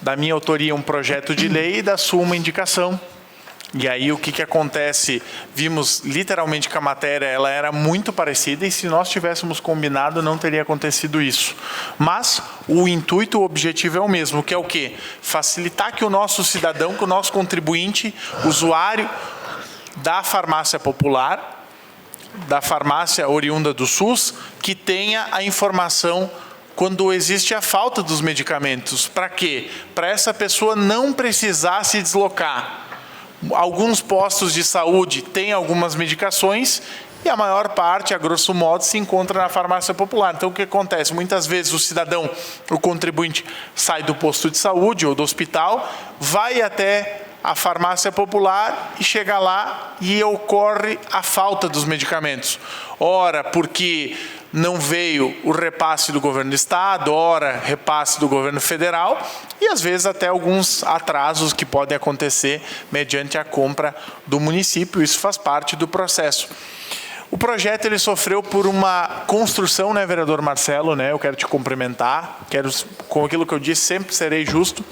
da minha autoria um projeto de lei e da sua uma indicação. E aí o que acontece? Vimos literalmente que a matéria ela era muito parecida e se nós tivéssemos combinado não teria acontecido isso. Mas o intuito, o objetivo é o mesmo, que é o quê? Facilitar que o nosso cidadão, que o nosso contribuinte, usuário da farmácia popular, da farmácia oriunda do SUS, que tenha a informação quando existe a falta dos medicamentos. Para quê? Para essa pessoa não precisar se deslocar. Alguns postos de saúde têm algumas medicações e a maior parte, a grosso modo, se encontra na farmácia popular. Então, o que acontece? Muitas vezes o cidadão, o contribuinte, sai do posto de saúde ou do hospital, vai até a farmácia popular e chega lá e ocorre a falta dos medicamentos. Ora, porque não veio o repasse do governo do estado, ora repasse do governo federal e às vezes até alguns atrasos que podem acontecer mediante a compra do município. Isso faz parte do processo. O projeto ele sofreu por uma construção, né, vereador Marcelo, né? Eu quero te cumprimentar, com aquilo que eu disse, sempre serei justo.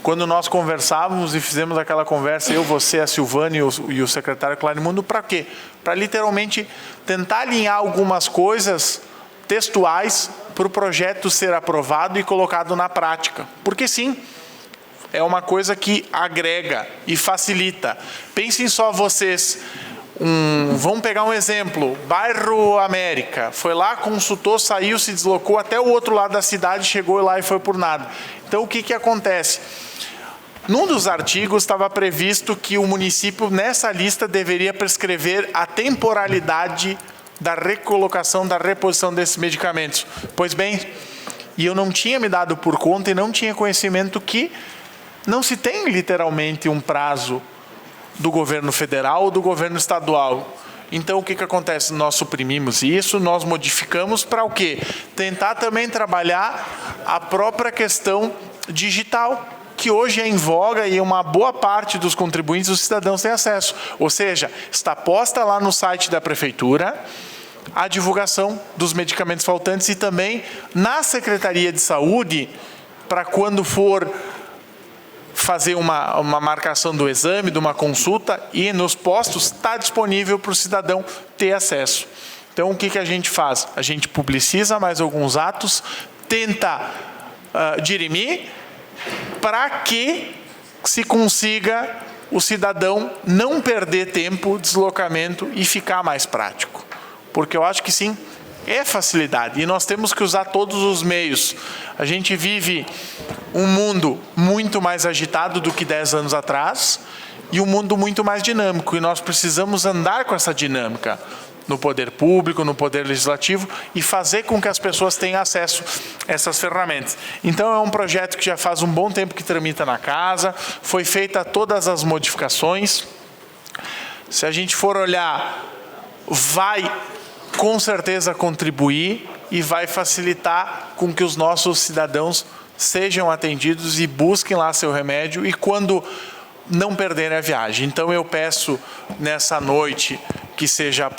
quando nós conversávamos e fizemos aquela conversa, eu, você, a Silvana e o secretário Clarimundo, para quê? Para literalmente tentar alinhar algumas coisas textuais para o projeto ser aprovado e colocado na prática. Porque sim, é uma coisa que agrega e facilita. Pensem só vocês, vamos pegar um exemplo, bairro América, foi lá, consultou, saiu, se deslocou até o outro lado da cidade, chegou lá e foi por nada. Então o que acontece? Num dos artigos estava previsto que o município, nessa lista, deveria prescrever a temporalidade da recolocação, da reposição desses medicamentos. Pois bem, e eu não tinha me dado por conta e não tinha conhecimento que não se tem literalmente um prazo do governo federal ou do governo estadual. Então, o que acontece? Nós suprimimos isso, nós modificamos para o quê? Tentar também trabalhar a própria questão digital, que hoje é em voga e uma boa parte dos contribuintes, os cidadãos têm acesso. Ou seja, está posta lá no site da Prefeitura a divulgação dos medicamentos faltantes e também na Secretaria de Saúde, para quando for fazer uma marcação do exame, de uma consulta, e nos postos está disponível para o cidadão ter acesso. Então, o que a gente faz? A gente publiciza mais alguns atos, tenta dirimir, para que se consiga o cidadão não perder tempo, deslocamento e ficar mais prático. Porque eu acho que sim, é facilidade e nós temos que usar todos os meios. A gente vive um mundo muito mais agitado do que 10 anos atrás e um mundo muito mais dinâmico, e nós precisamos andar com essa dinâmica no poder público, no poder legislativo, e fazer com que as pessoas tenham acesso a essas ferramentas. Então é um projeto que já faz um bom tempo que tramita na casa, foi feita todas as modificações. Se a gente for olhar, vai com certeza contribuir e vai facilitar com que os nossos cidadãos sejam atendidos e busquem lá seu remédio, e quando não perderem a viagem. Então eu peço nessa noite que seja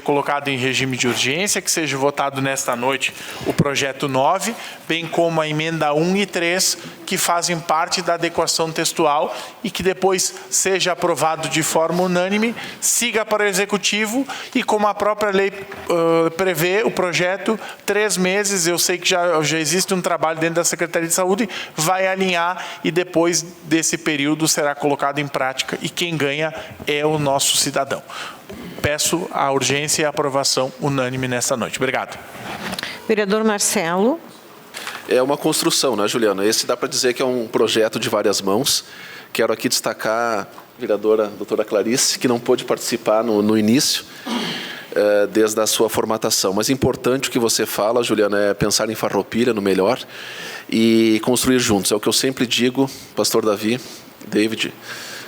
colocado em regime de urgência, que seja votado nesta noite o projeto 9, bem como a emenda 1 e 3, que fazem parte da adequação textual, e que depois seja aprovado de forma unânime, siga para o Executivo, e como a própria lei prevê, o projeto, 3 meses, eu sei que já existe um trabalho dentro da Secretaria de Saúde, vai alinhar, e depois desse período será colocado em prática, e quem ganha é o nosso cidadão. Peço a urgência e a aprovação unânime nesta noite. Obrigado. Vereador Marcelo. É uma construção, né, Juliana? Esse dá para dizer que é um projeto de várias mãos. Quero aqui destacar a vereadora doutora Clarice, que não pôde participar no início, desde a sua formatação. Mas importante o que você fala, Juliana, é pensar em Farroupilha, no melhor, e construir juntos. É o que eu sempre digo, pastor Davi, David,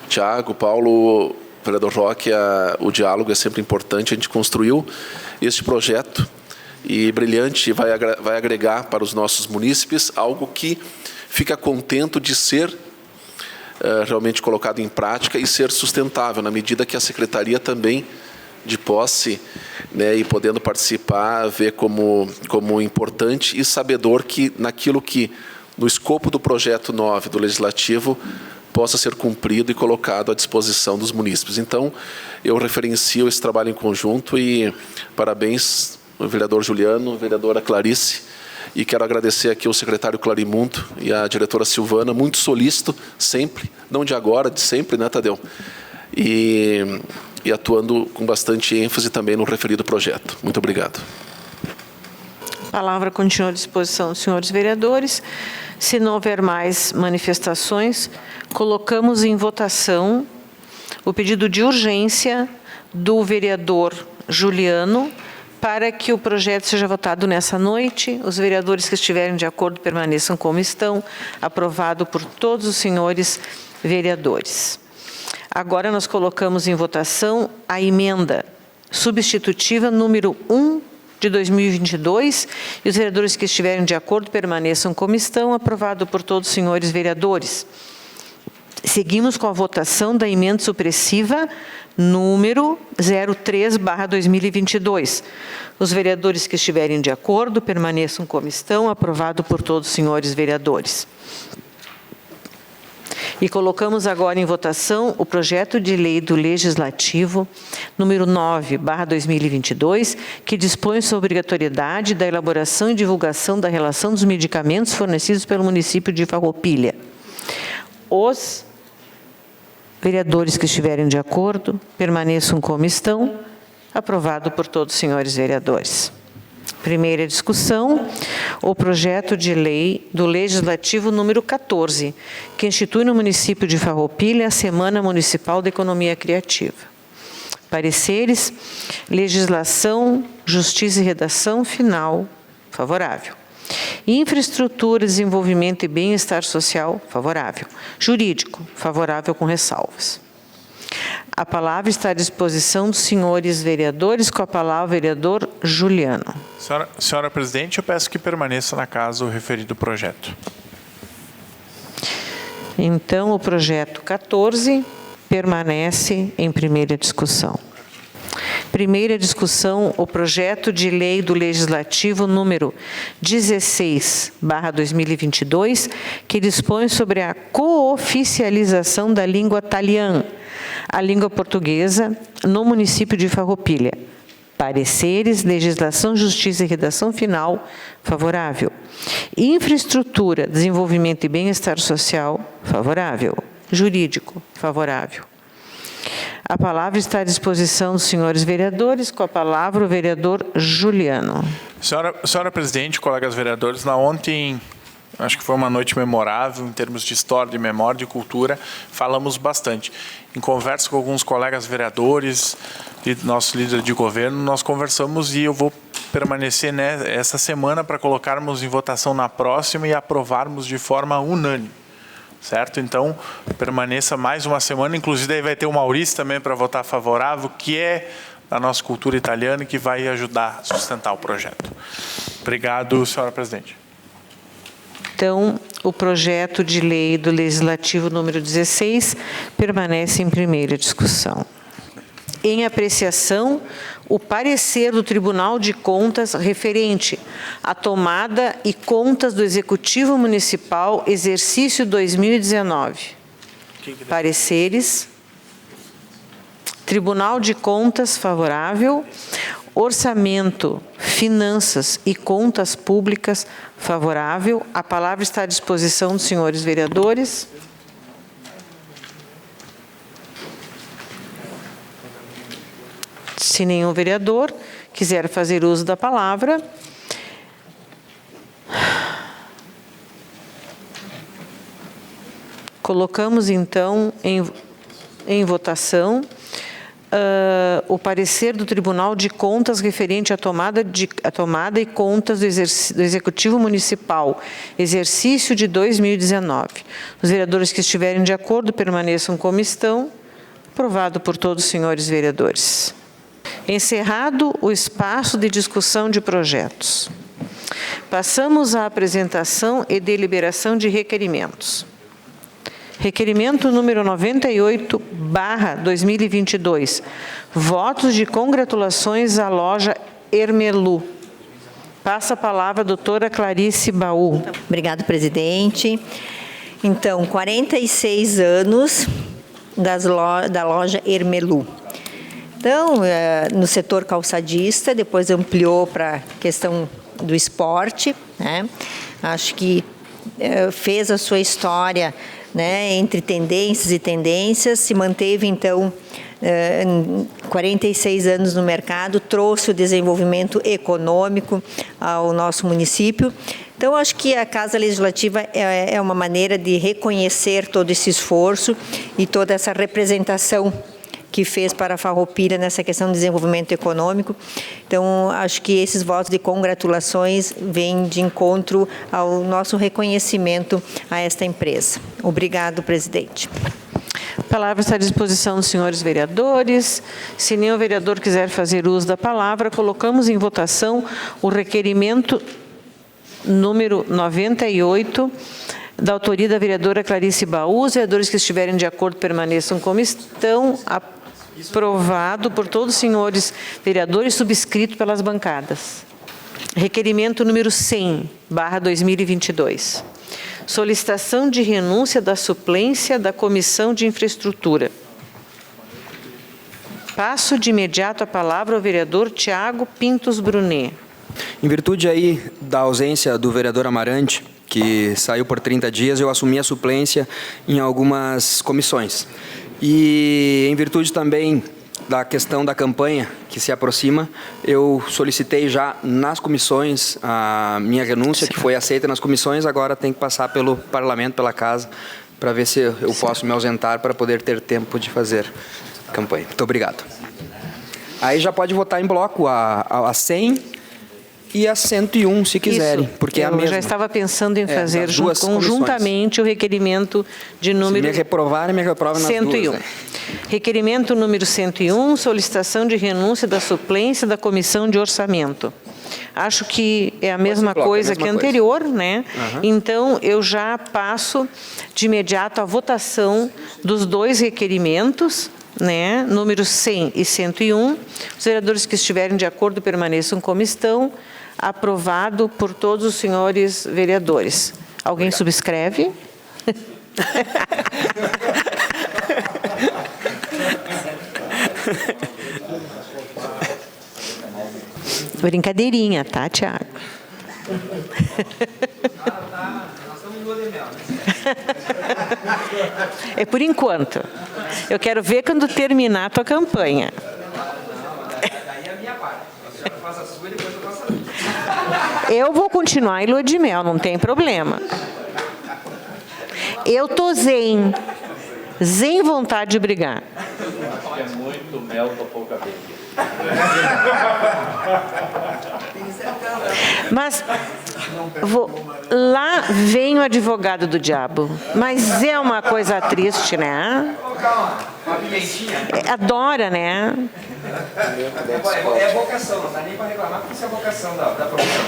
Tiago, Paulo, vereador Roque, o diálogo é sempre importante. A gente construiu este projeto e brilhante, vai agregar para os nossos munícipes algo que fica contento de ser realmente colocado em prática e ser sustentável, na medida que a Secretaria também, de posse, né, e podendo participar, vê como importante e sabedor que naquilo que, no escopo do projeto 9 do Legislativo, possa ser cumprido e colocado à disposição dos munícipes. Então, eu referencio esse trabalho em conjunto e parabéns ao vereador Juliano, vereadora Clarice, e quero agradecer aqui ao secretário Clarimundo e à diretora Silvana, muito solícito, sempre, não de agora, de sempre, né, Tadeu? E atuando com bastante ênfase também no referido projeto. Muito obrigado. A palavra continua à disposição dos senhores vereadores. Se não houver mais manifestações, colocamos em votação o pedido de urgência do vereador Juliano para que o projeto seja votado nessa noite. Os vereadores que estiverem de acordo permaneçam como estão. Aprovado por todos os senhores vereadores. Agora nós colocamos em votação a emenda substitutiva número 1 de 2022, e os vereadores que estiverem de acordo permaneçam como estão. Aprovado por todos os senhores vereadores. Seguimos com a votação da emenda supressiva número 03/2022. Os vereadores que estiverem de acordo permaneçam como estão. Aprovado por todos os senhores vereadores. E colocamos agora em votação o projeto de lei do Legislativo número 9/2022, que dispõe sobre a obrigatoriedade da elaboração e divulgação da relação dos medicamentos fornecidos pelo município de Farroupilha. Os vereadores que estiverem de acordo, permaneçam como estão. Aprovado por todos os senhores vereadores. Primeira discussão, o projeto de lei do Legislativo número 14, que institui no município de Farroupilha a Semana Municipal da Economia Criativa. Pareceres, legislação, justiça e redação final, favorável. Infraestrutura, desenvolvimento e bem-estar social, favorável. Jurídico, favorável com ressalvas. A palavra está à disposição dos senhores vereadores. Com a palavra, o vereador Juliano. Senhora Presidente, eu peço que permaneça na casa o referido projeto. Então, o projeto 14 permanece em primeira discussão. Primeira discussão, o projeto de lei do Legislativo número 16/2022, que dispõe sobre a cooficialização da língua italiana, a língua portuguesa, no município de Farroupilha. Pareceres, legislação, justiça e redação final, favorável. Infraestrutura, desenvolvimento e bem-estar social, favorável. Jurídico, favorável. A palavra está à disposição dos senhores vereadores. Com a palavra, o vereador Juliano. Senhora Presidente, colegas vereadores, ontem, acho que foi uma noite memorável em termos de história, de memória, de cultura, falamos bastante. Em conversa com alguns colegas vereadores e nosso líder de governo, nós conversamos e eu vou permanecer essa semana para colocarmos em votação na próxima e aprovarmos de forma unânime. Certo? Então, permaneça mais uma semana, inclusive aí vai ter o Maurício também para votar favorável, que é da nossa cultura italiana e que vai ajudar a sustentar o projeto. Obrigado, senhora Presidente. Então, o projeto de lei do Legislativo número 16 permanece em primeira discussão. Em apreciação, o parecer do Tribunal de Contas referente à tomada e contas do Executivo Municipal, exercício 2019. Pareceres. Tribunal de Contas, favorável. Orçamento, Finanças e Contas Públicas, favorável. A palavra está à disposição dos senhores vereadores. Se nenhum vereador quiser fazer uso da palavra, colocamos então em votação o parecer do Tribunal de Contas referente à tomada e contas do Executivo Municipal, exercício de 2019. Os vereadores que estiverem de acordo permaneçam como estão. Aprovado por todos os senhores vereadores. Encerrado o espaço de discussão de projetos. Passamos à apresentação e deliberação de requerimentos. Requerimento número 98/2022. Votos de congratulações à loja Ermelu. Passa a palavra a doutora Clarice Baú. Obrigado, presidente. Então, 46 anos da loja Ermelu. Então, no setor calçadista, depois ampliou para a questão do esporte, né? Acho que fez a sua história, né, entre tendências e tendências, se manteve, então, 46 anos no mercado, trouxe o desenvolvimento econômico ao nosso município. Então, acho que a Casa Legislativa é uma maneira de reconhecer todo esse esforço e toda essa representação que fez para a Farroupilha nessa questão de desenvolvimento econômico. Então, acho que esses votos de congratulações vêm de encontro ao nosso reconhecimento a esta empresa. Obrigado, presidente. A palavra está à disposição dos senhores vereadores. Se nenhum vereador quiser fazer uso da palavra, colocamos em votação o requerimento número 98, da autoria da vereadora Clarice Baú. Os vereadores que estiverem de acordo permaneçam como estão. Aprovado por todos os senhores vereadores, subscrito pelas bancadas. Requerimento número 100/2022. solicitação de renúncia da suplência da Comissão de Infraestrutura. Passo de imediato a palavra ao vereador Tiago Pintos Brunet. Em virtude aí da ausência do vereador Amarante, que saiu por 30 dias, eu assumi a suplência em algumas comissões. E em virtude também da questão da campanha que se aproxima, eu solicitei já nas comissões a minha renúncia, que foi aceita nas comissões, agora tem que passar pelo parlamento, pela casa, para ver se eu posso me ausentar para poder ter tempo de fazer campanha. Muito obrigado. Aí já pode votar em bloco a 100 e a 101, se quiserem, Isso, porque é a mesma. Eu já estava pensando em fazer duas conjuntamente o requerimento de número... Se me reprovarem, me reprovam nas 101. duas. Né? Requerimento número 101, solicitação de renúncia da suplência da Comissão de Orçamento. Acho que é a mesma coisa que a anterior, né? Então, eu já passo de imediato a votação dos dois requerimentos, né? Número 100 e 101. Os vereadores que estiverem de acordo permaneçam como estão. Aprovado por todos os senhores vereadores. Alguém subscreve? Brincadeirinha, tá, Tiago? É por enquanto. Eu quero ver quando terminar a tua campanha. Eu vou continuar em lua de mel, não tem problema. Eu tô zen vontade de brigar. É muito mel para pouca vez. Mas lá vem o advogado do diabo. Mas é uma coisa triste, né? Adora, né? É vocação, não dá nem para reclamar, porque isso é vocação da profissão.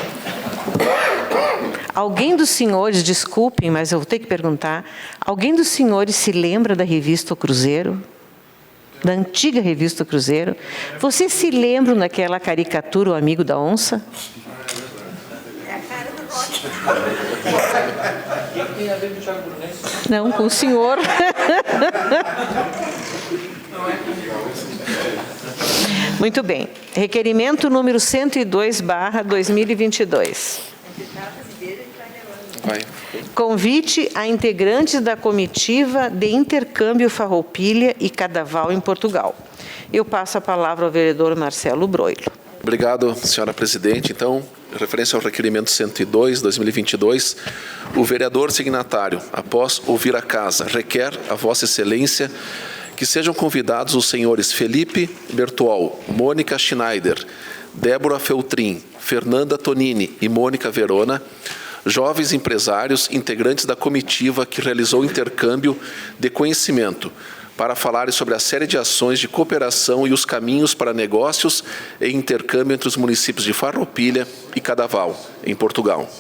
Alguém dos senhores, desculpem, mas eu vou ter que perguntar, alguém dos senhores se lembra da revista O Cruzeiro? Da antiga revista O Cruzeiro? Vocês se lembram daquela caricatura, O Amigo da Onça? Não, com o senhor. Muito bem. Requerimento número 102/2022. Convite a integrantes da comitiva de intercâmbio Farroupilha e Cadaval em Portugal. Eu passo a palavra ao vereador Marcelo Broilo. Obrigado, senhora presidente. Então, referência ao requerimento 102/2022, o vereador signatário, após ouvir a casa, requer a Vossa Excelência que sejam convidados os senhores Felipe Bertual, Mônica Schneider, Débora Feltrin, Fernanda Tonini e Mônica Verona, jovens empresários integrantes da comitiva que realizou o intercâmbio de conhecimento, para falarem sobre a série de ações de cooperação e os caminhos para negócios e intercâmbio entre os municípios de Farroupilha e Cadaval, em Portugal.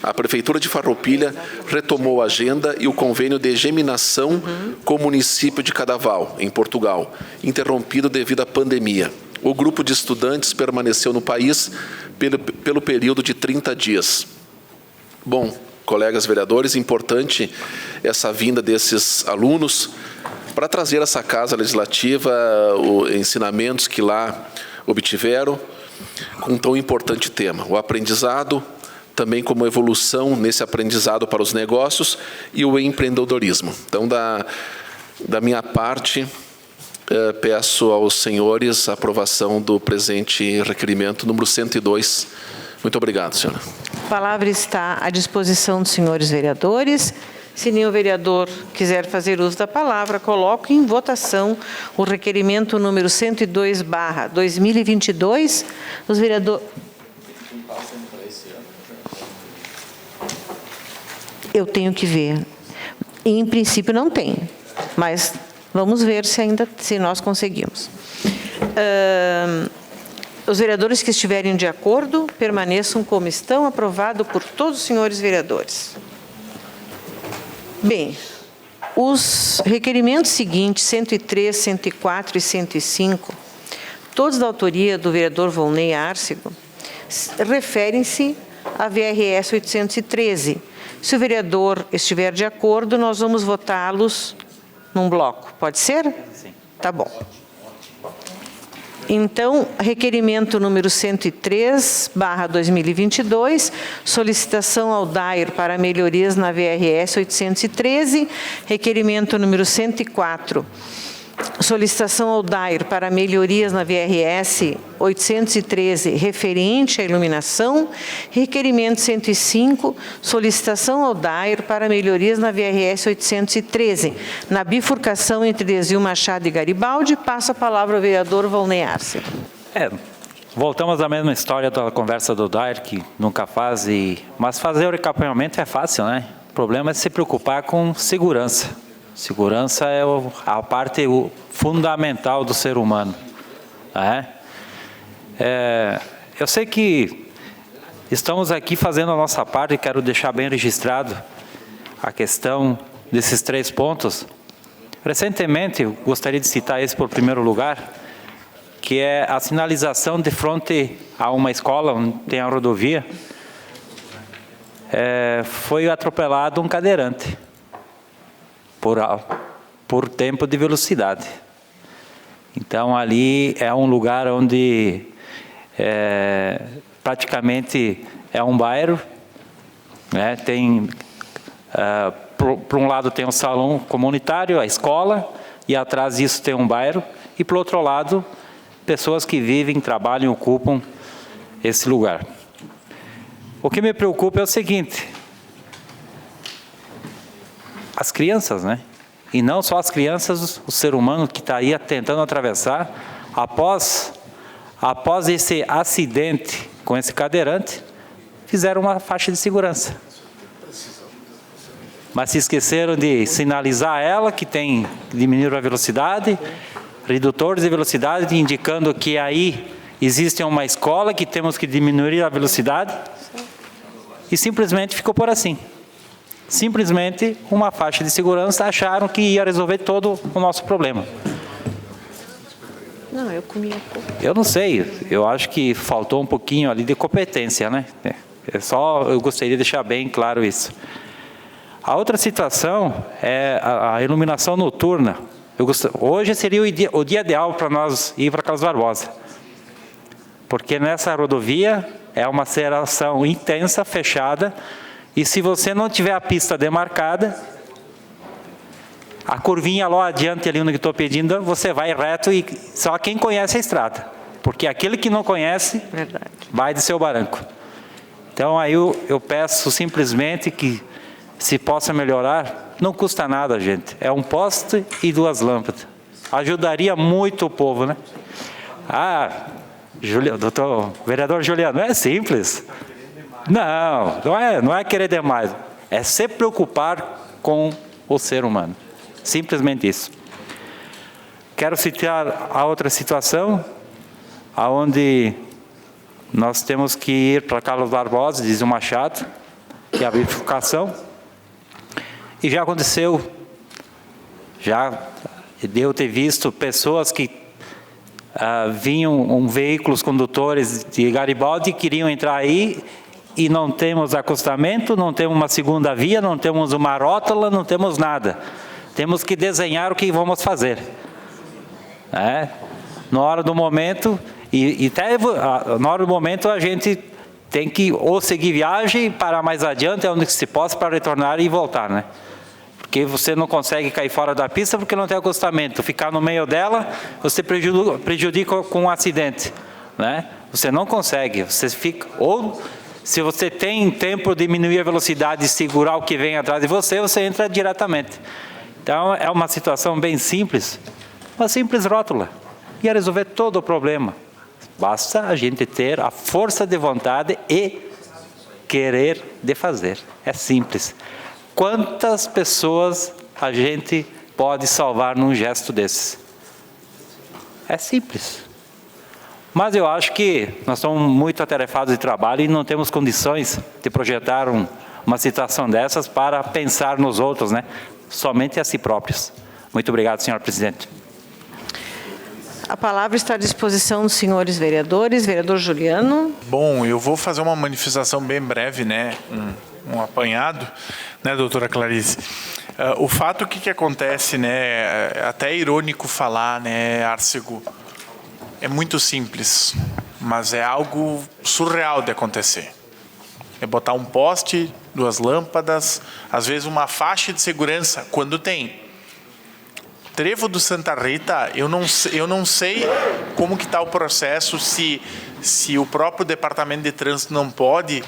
A Prefeitura de Farroupilha retomou a agenda e o convênio de geminação com o município de Cadaval, em Portugal, interrompido devido à pandemia. O grupo de estudantes permaneceu no país pelo período de 30 dias. Bom, colegas vereadores, importante essa vinda desses alunos para trazer essa casa legislativa, os ensinamentos que lá obtiveram, com um tão importante tema, o aprendizado, também como evolução nesse aprendizado para os negócios e o empreendedorismo. Então, da minha parte, peço aos senhores a aprovação do presente requerimento número 102. Muito obrigado, senhora. A palavra está à disposição dos senhores vereadores. Se nenhum vereador quiser fazer uso da palavra, coloco em votação o requerimento número 102/2022. Os vereadores... Eu tenho que ver. Em princípio não tem, mas vamos ver se nós conseguimos. Os vereadores que estiverem de acordo, permaneçam como estão, aprovado por todos os senhores vereadores. Bem, os requerimentos seguintes, 103, 104 e 105, todos da autoria do vereador Volney Arcego, referem-se a VRS 813. Se o vereador estiver de acordo, nós vamos votá-los num bloco. Pode ser? Sim. Tá bom. Então, requerimento número 103/2022, solicitação ao DAIR para melhorias na VRS 813, requerimento número 104, solicitação ao DAIR para melhorias na VRS 813, referente à iluminação, requerimento 105, solicitação ao DAIR para melhorias na VRS 813, na bifurcação entre Desvio Machado e Garibaldi. Passo a palavra ao vereador Volney Arce. Voltamos à mesma história da conversa do DAIR, que nunca faz, mas fazer o recapeamento é fácil, né? O problema é se preocupar com segurança. Segurança é a parte fundamental do ser humano. Eu sei que estamos aqui fazendo a nossa parte e quero deixar bem registrado a questão desses 3 pontos. Recentemente, eu gostaria de citar esse por primeiro lugar, que é a sinalização de frente a uma escola onde tem a rodovia. Foi atropelado um cadeirante por tempo de velocidade. Então, ali é um lugar onde praticamente é um bairro, né? Tem, por um lado tem um salão comunitário, a escola, e atrás disso tem um bairro, e por outro lado, pessoas que vivem, trabalham, ocupam esse lugar. O que me preocupa é o seguinte: as crianças, né? E não só as crianças, o ser humano que está aí tentando atravessar, após esse acidente com esse cadeirante, fizeram uma faixa de segurança. Mas se esqueceram de sinalizar ela, que tem que diminuir a velocidade, redutores de velocidade, indicando que aí existe uma escola que temos que diminuir a velocidade, e simplesmente ficou por assim. Simplesmente uma faixa de segurança, acharam que ia resolver todo o nosso problema. Não, eu comi um pouco. Eu não sei, eu acho que faltou um pouquinho ali de competência, né? Eu gostaria de deixar bem claro isso. A outra situação é a iluminação noturna. Hoje seria o dia ideal para nós ir para Carlos Barbosa, porque nessa rodovia é uma aceleração intensa, fechada, e se você não tiver a pista demarcada, a curvinha lá adiante, ali onde eu estou pedindo, você vai reto e só quem conhece a estrada. Porque aquele que não conhece, vai de seu barranco. Então aí eu peço simplesmente que se possa melhorar, não custa nada, gente. É um poste e 2 lâmpadas. Ajudaria muito o povo, né? Vereador Juliano, não é simples. Não é querer demais. É se preocupar com o ser humano. Simplesmente isso. Quero citar a outra situação, onde nós temos que ir para Carlos Barbosa, diz o Machado, que é a bifurcação. E já aconteceu, já deu ter visto pessoas que vinham veículos condutores de Garibaldi, queriam entrar aí, e não temos acostamento, não temos uma segunda via, não temos uma rótula, não temos nada. Temos que desenhar o que vamos fazer. Na hora do momento, na hora do momento a gente tem que ou seguir viagem, parar mais adiante, onde se possa, para retornar e voltar, né? Porque você não consegue cair fora da pista porque não tem acostamento. Ficar no meio dela, você prejudica com um acidente, né? Você não consegue, você fica... Ou, se você tem tempo de diminuir a velocidade e segurar o que vem atrás de você, você entra diretamente. Então, é uma situação bem simples, uma simples rótula. Ia resolver todo o problema. Basta a gente ter a força de vontade e querer de fazer. É simples. Quantas pessoas a gente pode salvar num gesto desses? É simples. Mas eu acho que nós estamos muito atarefados de trabalho e não temos condições de projetar uma situação dessas para pensar nos outros, né? Somente a si próprios. Muito obrigado, senhor presidente. A palavra está à disposição dos senhores vereadores. Vereador Juliano. Bom, eu vou fazer uma manifestação bem breve, né? Um apanhado, né, doutora Clarice? O fato que acontece, né? Até é irônico falar, né, Arcego? É muito simples, mas é algo surreal de acontecer. É botar um poste, 2 lâmpadas, às vezes uma faixa de segurança, quando tem. Trevo do Santa Rita, eu não sei como que está o processo, se o próprio departamento de trânsito não pode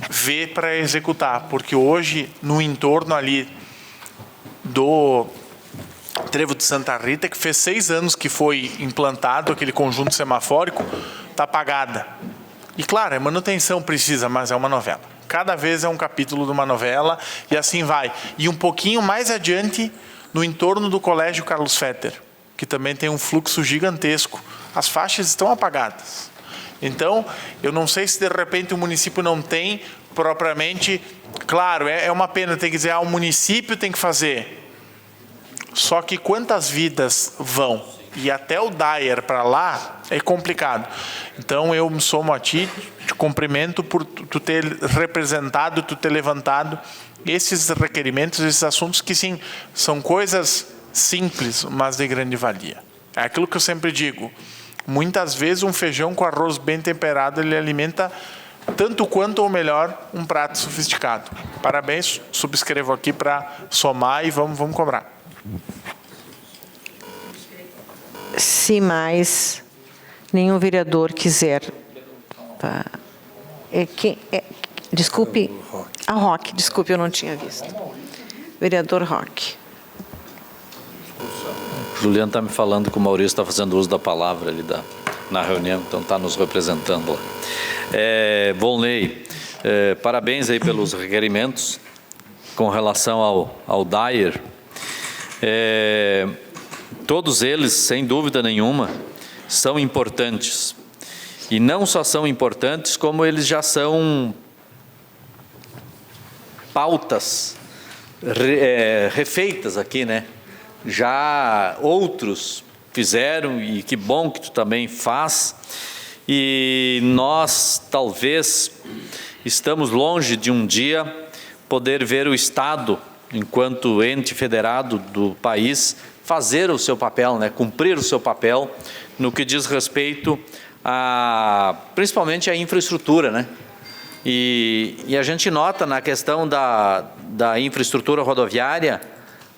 ver para executar, porque hoje, no entorno ali do Trevo de Santa Rita, que fez 6 anos que foi implantado aquele conjunto semafórico, está apagada. E claro, a manutenção precisa, mas é uma novela. Cada vez é um capítulo de uma novela e assim vai. E um pouquinho mais adiante, no entorno do Colégio Carlos Fetter, que também tem um fluxo gigantesco, as faixas estão apagadas. Então, eu não sei se de repente o município não tem propriamente... Claro, é uma pena, tem que dizer, o município tem que fazer. Só que quantas vidas vão? E até o Dyer para lá é complicado. Então, eu me somo a ti, te cumprimento por tu ter representado, tu ter levantado esses requerimentos, esses assuntos que, sim, são coisas simples, mas de grande valia. É aquilo que eu sempre digo. Muitas vezes um feijão com arroz bem temperado, ele alimenta tanto quanto ou melhor um prato sofisticado. Parabéns, subscrevo aqui para somar e vamos cobrar. Se mais nenhum vereador quiser... Desculpe, a Roque, desculpe, eu não tinha visto. Vereador Roque. Juliano está me falando que o Maurício está fazendo uso da palavra ali na reunião, então está nos representando lá. Volney, parabéns aí pelos requerimentos com relação ao Dyer. Todos eles, sem dúvida nenhuma, são importantes. E não só são importantes, como eles já são pautas refeitas aqui, né? Já outros fizeram, e que bom que tu também faz. E nós, talvez, estamos longe de um dia poder ver o Estado, enquanto ente federado do país, fazer o seu papel, né? Cumprir o seu papel no que diz respeito principalmente à infraestrutura, né? E a gente nota na questão da infraestrutura rodoviária,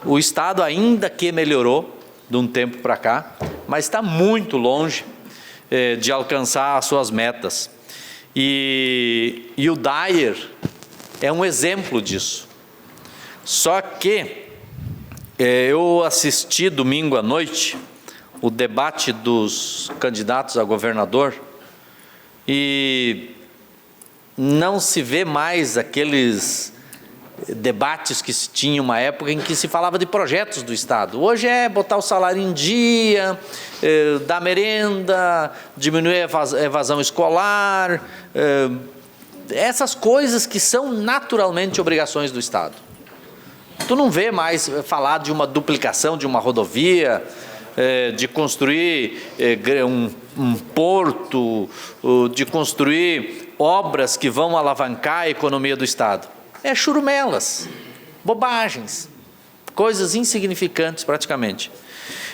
o Estado ainda que melhorou de um tempo para cá, mas está muito longe de alcançar as suas metas. E o Dyer é um exemplo disso. Só que eu assisti domingo à noite o debate dos candidatos a governador e não se vê mais aqueles debates que se tinha uma época em que se falava de projetos do Estado. Hoje é botar o salário em dia, dar merenda, diminuir a evasão escolar, essas coisas que são naturalmente obrigações do Estado. Tu não vê mais falar de uma duplicação de uma rodovia, de construir um porto, de construir obras que vão alavancar a economia do Estado. É churumelas, bobagens, coisas insignificantes praticamente.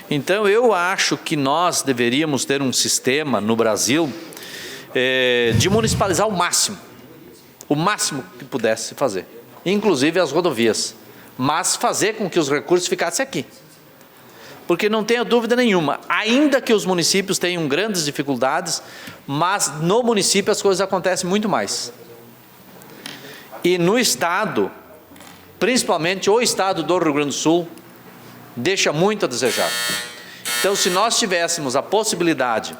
Então, eu acho que nós deveríamos ter um sistema no Brasil de municipalizar o máximo que pudesse fazer, inclusive as rodovias, mas fazer com que os recursos ficassem aqui. Porque não tenha dúvida nenhuma, ainda que os municípios tenham grandes dificuldades, mas no município as coisas acontecem muito mais. E no Estado, principalmente o Estado do Rio Grande do Sul, deixa muito a desejar. Então, se nós tivéssemos a possibilidade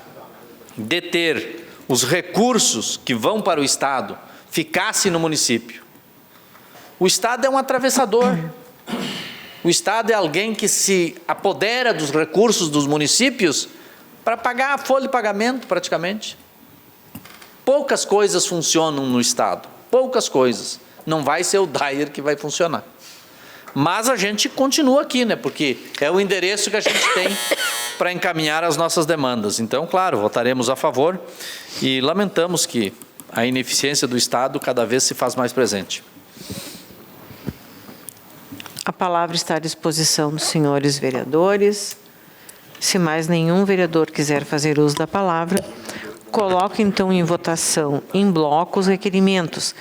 de ter os recursos que vão para o Estado, ficassem no município. O Estado é um atravessador. O Estado é alguém que se apodera dos recursos dos municípios para pagar a folha de pagamento, praticamente. Poucas coisas funcionam no Estado, poucas coisas. Não vai ser o Dyer que vai funcionar. Mas a gente continua aqui, né? Porque é o endereço que a gente tem para encaminhar as nossas demandas. Então, claro, votaremos a favor e lamentamos que a ineficiência do Estado cada vez se faz mais presente. A palavra está à disposição dos senhores vereadores. Se mais nenhum vereador quiser fazer uso da palavra, coloco então em votação em bloco os requerimentos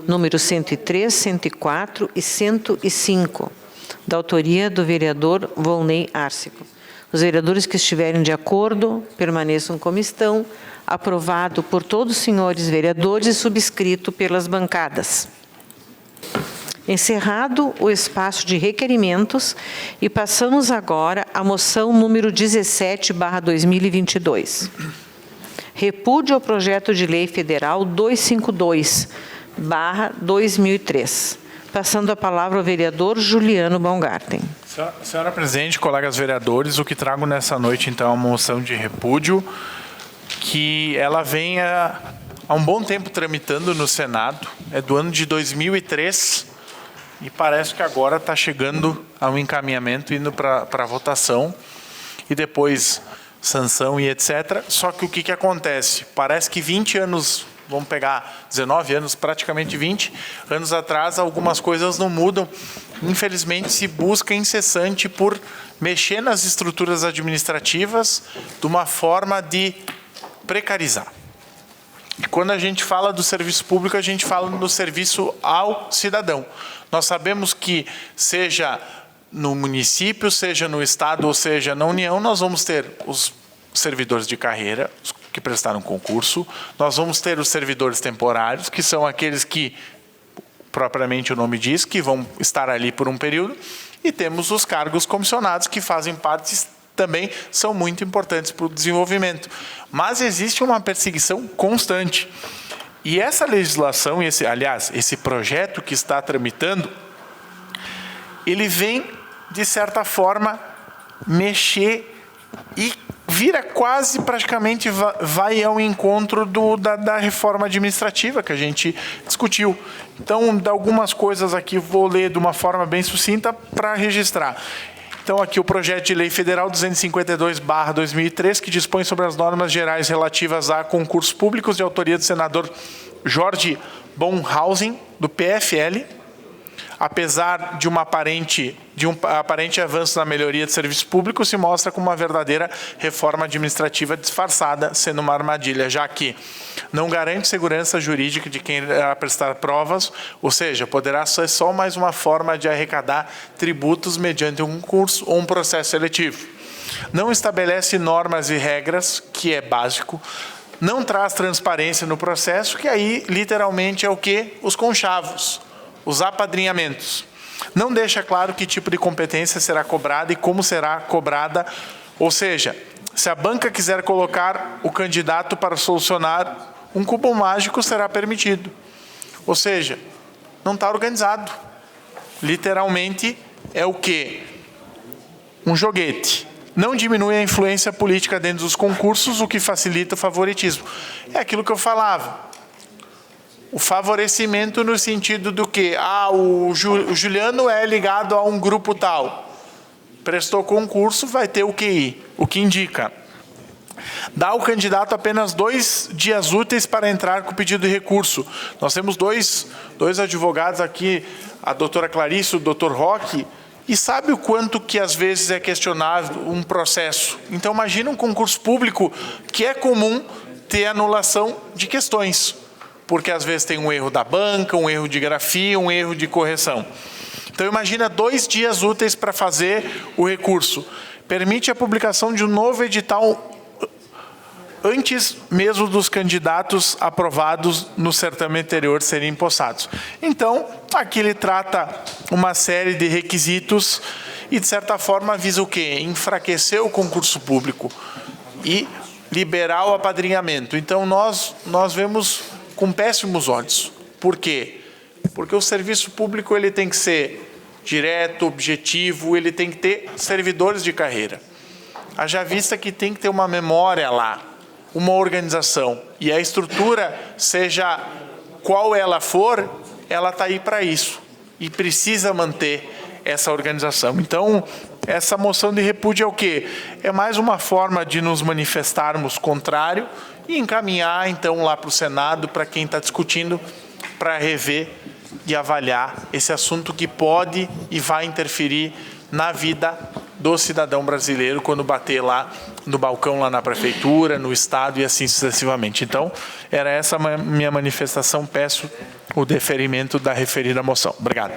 número 103, 104 e 105, da autoria do vereador Volney Arcego. Os vereadores que estiverem de acordo, permaneçam como estão. Aprovado por todos os senhores vereadores e subscrito pelas bancadas. Encerrado o espaço de requerimentos e passamos agora à moção número 17/2022. Repúdio ao projeto de lei federal 252/2003. Passando a palavra ao vereador Juliano Baumgarten. Senhora presidente, colegas vereadores, o que trago nessa noite, então, é uma moção de repúdio que ela vem há um bom tempo tramitando no Senado, é do ano de 2003, e parece que agora está chegando a um encaminhamento, indo para votação, e depois sanção e etc. Só que o que acontece? Parece que 20 anos, vamos pegar 19 anos, praticamente 20 anos atrás, algumas coisas não mudam. Infelizmente, se busca incessante por mexer nas estruturas administrativas de uma forma de precarizar. E quando a gente fala do serviço público, a gente fala do serviço ao cidadão. Nós sabemos que, seja no município, seja no Estado, ou seja na União, nós vamos ter os servidores de carreira, os que prestaram concurso, nós vamos ter os servidores temporários, que são aqueles que, propriamente o nome diz, que vão estar ali por um período, e temos os cargos comissionados, que fazem parte, também são muito importantes para o desenvolvimento. Mas existe uma perseguição constante. E essa legislação, esse projeto que está tramitando, ele vem, de certa forma, mexer e vira quase, praticamente, vai ao encontro da reforma administrativa que a gente discutiu. Então, de algumas coisas aqui, vou ler de uma forma bem sucinta para registrar. Então, aqui o projeto de lei federal 252/2003, que dispõe sobre as normas gerais relativas a concursos públicos, de autoria do senador Jorge Bonhausen, do PFL. Apesar de um aparente avanço na melhoria de serviço público, se mostra como uma verdadeira reforma administrativa disfarçada, sendo uma armadilha, já que não garante segurança jurídica de quem irá prestar provas, ou seja, poderá ser só mais uma forma de arrecadar tributos mediante um concurso ou um processo seletivo. Não estabelece normas e regras, que é básico, não traz transparência no processo, que aí literalmente é o quê? Os conchavos. Os apadrinhamentos. Não deixa claro que tipo de competência será cobrada e como será cobrada, ou seja, se a banca quiser colocar o candidato para solucionar um cubo mágico, será permitido. Ou seja, não está organizado. Literalmente é o quê? Um joguete. Não diminui a influência política dentro dos concursos, o que facilita o favoritismo. É aquilo que eu falava. O favorecimento no sentido do que? O Juliano é ligado a um grupo tal. Prestou concurso, vai ter o QI, o que indica. Dá ao candidato apenas 2 dias úteis para entrar com o pedido de recurso. Nós temos dois advogados aqui, a doutora Clarice e o doutor Roque, e sabe o quanto que às vezes é questionado um processo. Então imagina um concurso público que é comum ter anulação de questões. Porque às vezes tem um erro da banca, um erro de grafia, um erro de correção. Então imagina 2 dias úteis para fazer o recurso. Permite a publicação de um novo edital antes mesmo dos candidatos aprovados no certame anterior serem empossados. Então, aqui ele trata uma série de requisitos e, de certa forma, visa o quê? Enfraquecer o concurso público e liberar o apadrinhamento. Então, nós vemos com péssimos olhos. Por quê? Porque o serviço público ele tem que ser direto, objetivo, ele tem que ter servidores de carreira. Haja vista que tem que ter uma memória lá, uma organização. E a estrutura, seja qual ela for, ela está aí para isso. E precisa manter essa organização. Então, essa moção de repúdio é o quê? É mais uma forma de nos manifestarmos contrário e encaminhar, então, lá para o Senado, para quem está discutindo, para rever e avaliar esse assunto que pode e vai interferir na vida do cidadão brasileiro quando bater lá no balcão, lá na prefeitura, no estado e assim sucessivamente. Então, era essa a minha manifestação. Peço o deferimento da referida moção. Obrigado.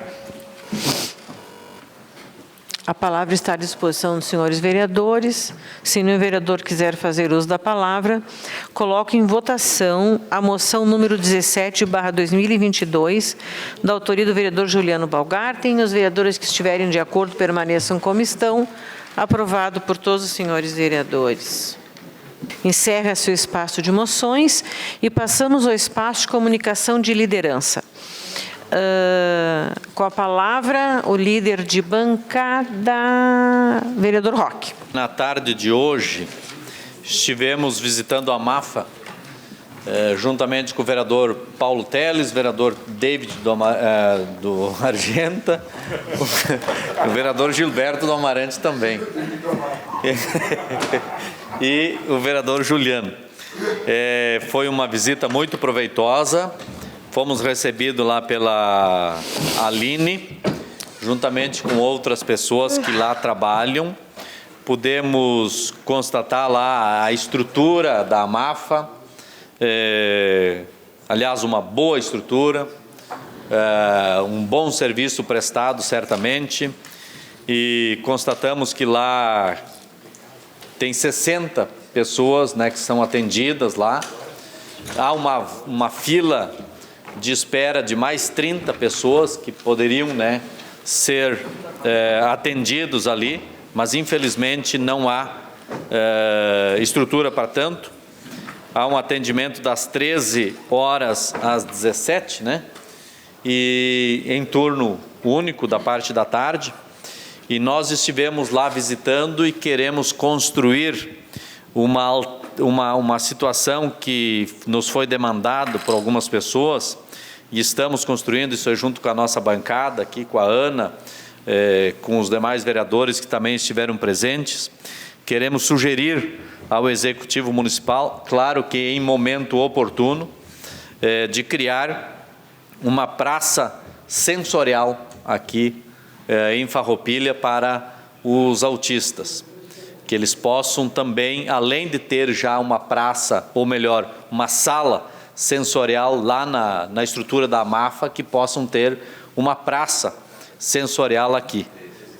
A palavra está à disposição dos senhores vereadores. Se nenhum vereador quiser fazer uso da palavra, coloco em votação a moção número 17/2022, da autoria do vereador Juliano Balgarten. Os vereadores que estiverem de acordo permaneçam como estão. Aprovado por todos os senhores vereadores. Encerra seu espaço de moções e passamos ao espaço de comunicação de liderança. Com a palavra, o líder de bancada, vereador Roque. Na tarde de hoje, estivemos visitando a MAFA, juntamente com o vereador Paulo Teles, vereador David do Argenta, o vereador Gilberto do Amarante também, e o vereador Juliano. Foi uma visita muito proveitosa. Fomos recebidos lá pela Aline, juntamente com outras pessoas que lá trabalham. Pudemos constatar lá a estrutura da MAFA, aliás, uma boa estrutura, um bom serviço prestado, certamente, e constatamos que lá tem 60 pessoas, né, que são atendidas lá. Há uma fila de espera de mais 30 pessoas que poderiam, né, ser atendidos ali, mas infelizmente não há estrutura para tanto. Há um atendimento das 13 horas às 17, né, e em turno único da parte da tarde. E nós estivemos lá visitando e queremos construir uma situação que nos foi demandado por algumas pessoas, e estamos construindo isso junto com a nossa bancada, aqui com a Ana, com os demais vereadores que também estiveram presentes. Queremos sugerir ao Executivo Municipal, claro que em momento oportuno, de criar uma praça sensorial aqui em Farroupilha para os autistas. Que eles possam também, além de ter já uma praça, ou melhor, uma sala sensorial lá na estrutura da MAFA, que possam ter uma praça sensorial aqui.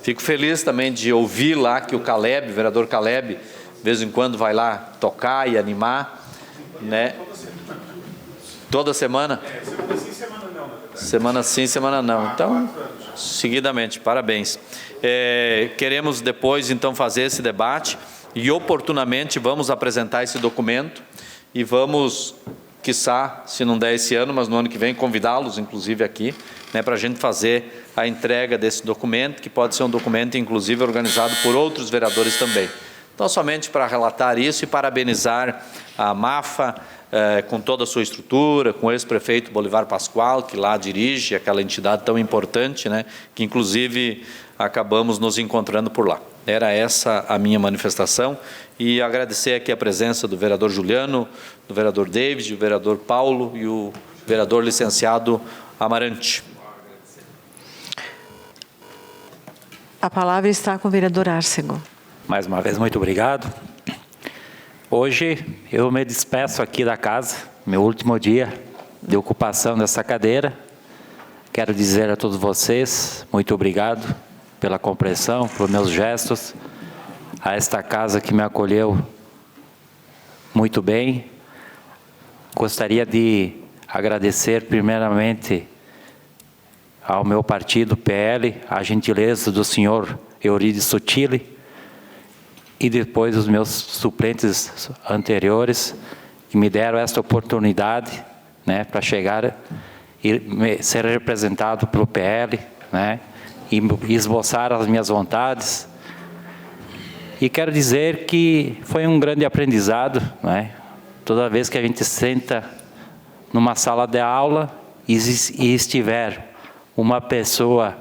Fico feliz também de ouvir lá que o Caleb, o vereador Caleb, de vez em quando vai lá tocar e animar, né? Toda semana? Semana sim, semana não. Semana sim, semana não. Então, seguidamente, parabéns. Queremos depois, então, fazer esse debate e, oportunamente, vamos apresentar esse documento e vamos, quiçá, se não der esse ano, mas no ano que vem, convidá-los, inclusive, aqui, né, para a gente fazer a entrega desse documento, que pode ser um documento, inclusive, organizado por outros vereadores também. Então, somente para relatar isso e parabenizar a MAFA, com toda a sua estrutura, com o ex-prefeito Bolivar Pascoal, que lá dirige aquela entidade tão importante, né, que inclusive acabamos nos encontrando por lá. Era essa a minha manifestação e agradecer aqui a presença do vereador Juliano, do vereador David, do vereador Paulo e o vereador licenciado Amarante. A palavra está com o vereador Arcego. Mais uma vez, muito obrigado. Hoje eu me despeço aqui da casa, meu último dia de ocupação dessa cadeira. Quero dizer a todos vocês, muito obrigado pela compreensão, pelos meus gestos, a esta casa que me acolheu muito bem. Gostaria de agradecer primeiramente ao meu partido, PL, a gentileza do senhor Eurides Sotile, e depois os meus suplentes anteriores, que me deram esta oportunidade, né, para chegar e ser representado pelo PL, né, e esboçar as minhas vontades. E quero dizer que foi um grande aprendizado, né, toda vez que a gente senta numa sala de aula e estiver uma pessoa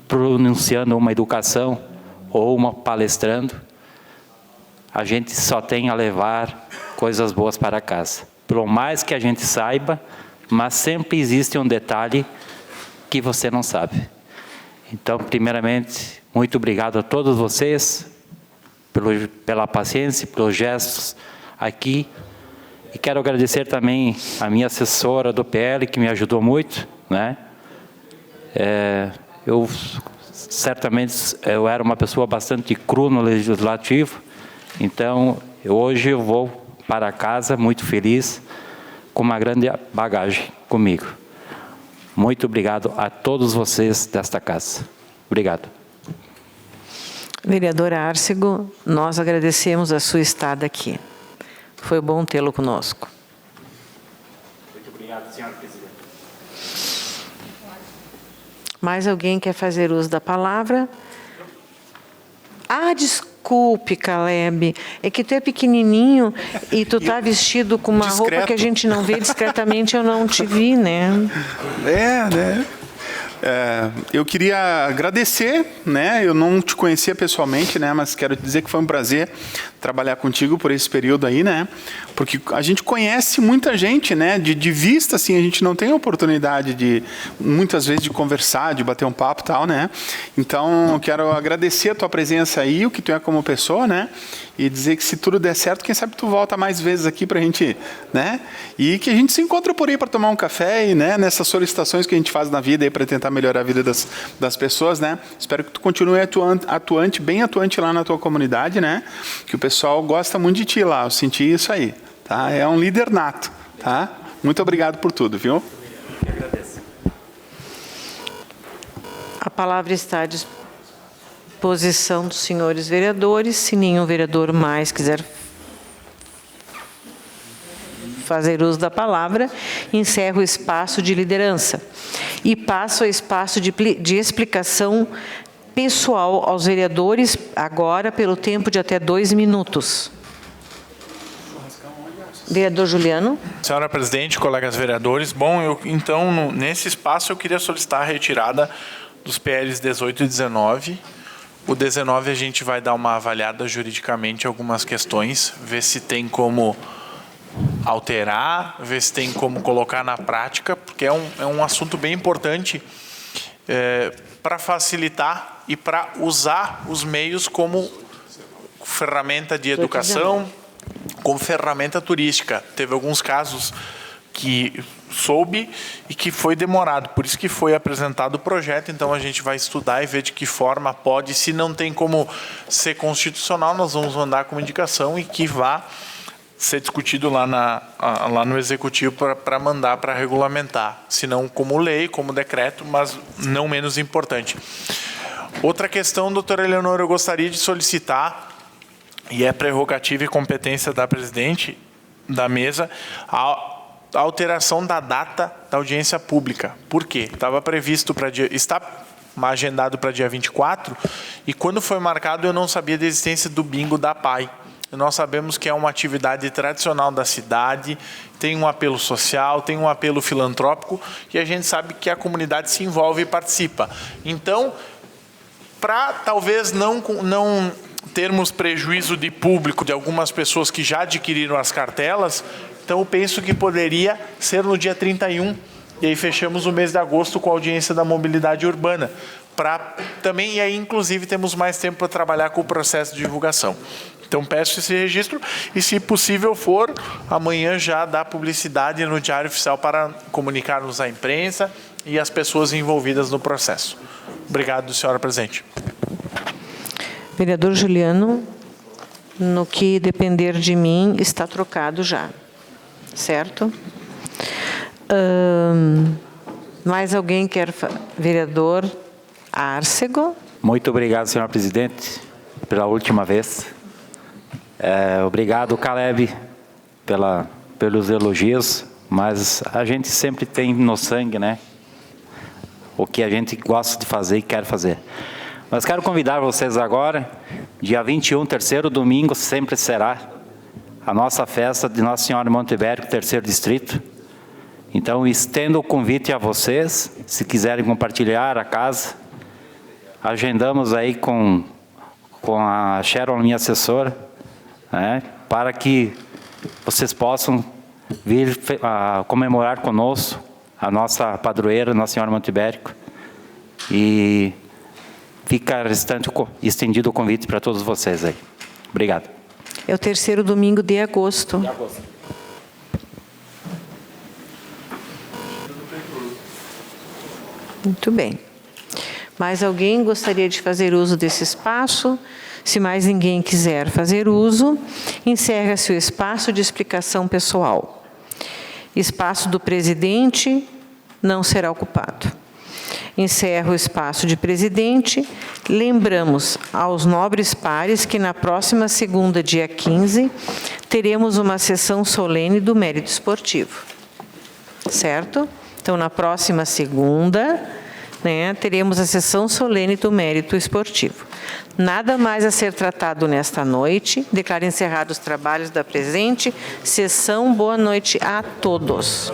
pronunciando uma educação ou uma palestrando, a gente só tem a levar coisas boas para casa. Por mais que a gente saiba, mas sempre existe um detalhe que você não sabe. Então, primeiramente, muito obrigado a todos vocês pela paciência, pelos gestos aqui. E quero agradecer também a minha assessora do PL, que me ajudou muito, né? Certamente eu era uma pessoa bastante crua no legislativo, então hoje eu vou para casa muito feliz, com uma grande bagagem comigo. Muito obrigado a todos vocês desta casa. Obrigado. Vereador Arcego, nós agradecemos a sua estada aqui. Foi bom tê-lo conosco. Muito obrigado, senhora presidente. Mais alguém quer fazer uso da palavra? Ah, desculpe, Caleb. É que tu é pequenininho e tu tá vestido com uma roupa que a gente não vê discretamente, eu não te vi, né? Né? Eu queria agradecer, né? Eu não te conhecia pessoalmente, né? Mas quero dizer que foi um prazer trabalhar contigo por esse período aí, né? Porque a gente conhece muita gente, né? De vista, assim, a gente não tem a oportunidade de, muitas vezes, de conversar, de bater um papo e tal, né? Então, eu quero agradecer a tua presença aí, o que tu é como pessoa, né? E dizer que se tudo der certo, quem sabe tu volta mais vezes aqui pra gente, né? E que a gente se encontra por aí para tomar um café e, né? Nessas solicitações que a gente faz na vida aí para tentar melhorar a vida das pessoas, né? Espero que tu continue atuante, bem atuante lá na tua comunidade, né? Que o pessoal gosta muito de ti lá, eu senti isso aí, tá? É um líder nato, tá? Muito obrigado por tudo, viu? Eu agradeço. A palavra está à disposição dos senhores vereadores. Se nenhum vereador mais quiser fazer uso da palavra, encerro o espaço de liderança e passo ao espaço de explicação pessoal aos vereadores, agora pelo tempo de até 2 minutos. Vereador Juliano. Senhora presidente, colegas vereadores, bom, então, nesse espaço eu queria solicitar a retirada dos PLs 18 e 19. O 19 a gente vai dar uma avaliada juridicamente algumas questões, ver se tem como alterar, ver se tem como colocar na prática, porque é um assunto bem importante para facilitar e para usar os meios como ferramenta de educação, como ferramenta turística. Teve alguns casos que soube e que foi demorado, por isso que foi apresentado o projeto. Então a gente vai estudar e ver de que forma pode, se não tem como ser constitucional, nós vamos mandar como indicação e que vá ser discutido lá no Executivo para mandar para regulamentar, se não como lei, como decreto, mas não menos importante. Outra questão, doutora Eleonora, eu gostaria de solicitar, e é prerrogativa e competência da presidente da mesa, a alteração da data da audiência pública. Por quê? Estava previsto está agendado para dia 24, e quando foi marcado eu não sabia da existência do bingo da PAI. Nós sabemos que é uma atividade tradicional da cidade, tem um apelo social, tem um apelo filantrópico, e a gente sabe que a comunidade se envolve e participa. Então, para talvez não termos prejuízo de público de algumas pessoas que já adquiriram as cartelas, então eu penso que poderia ser no dia 31, e aí fechamos o mês de agosto com a audiência da mobilidade urbana. Também, e aí inclusive temos mais tempo para trabalhar com o processo de divulgação. Então peço esse registro e, se possível for, amanhã já dá publicidade no Diário Oficial para comunicarmos à imprensa e às pessoas envolvidas no processo. Obrigado, senhora presidente. Vereador Juliano, no que depender de mim, está trocado já, certo? Mais alguém quer... Vereador Arcego. Muito obrigado, senhora presidente, pela última vez. Obrigado, Caleb, pelos elogios, mas a gente sempre tem no sangue, né? O que a gente gosta de fazer e quer fazer. Mas quero convidar vocês agora, dia 21, terceiro domingo, sempre será a nossa festa de Nossa Senhora de Montebério, terceiro distrito. Então, estendo o convite a vocês, se quiserem compartilhar a casa, agendamos aí com a Sharon, minha assessora, né, para que vocês possam vir comemorar conosco a nossa padroeira, Nossa Senhora Monte Ibérico. E fica estendido o convite para todos vocês aí. Obrigado. É o terceiro domingo de agosto. Muito bem. Mais alguém gostaria de fazer uso desse espaço? Se mais ninguém quiser fazer uso, encerra-se o espaço de explicação pessoal. Espaço do presidente não será ocupado. Encerro o espaço de presidente. Lembramos aos nobres pares que na próxima segunda, dia 15, teremos uma sessão solene do mérito esportivo. Certo? Então, na próxima segunda, né, teremos a sessão solene do mérito esportivo. Nada mais a ser tratado nesta noite. Declaro encerrados os trabalhos da presente sessão. Boa noite a todos.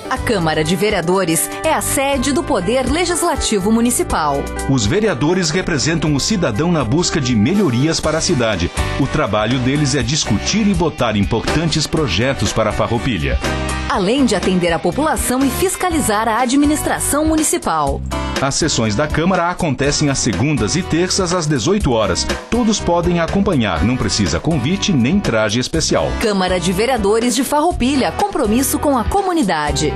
A Câmara de Vereadores é a sede do Poder Legislativo Municipal. Os vereadores representam o cidadão na busca de melhorias para a cidade. O trabalho deles é discutir e votar importantes projetos para a Farroupilha. Além de atender a população e fiscalizar a administração municipal. As sessões da Câmara acontecem às segundas e terças às 18 horas. Todos podem acompanhar, não precisa convite nem traje especial. Câmara de Vereadores de Farroupilha, compromisso com a comunidade.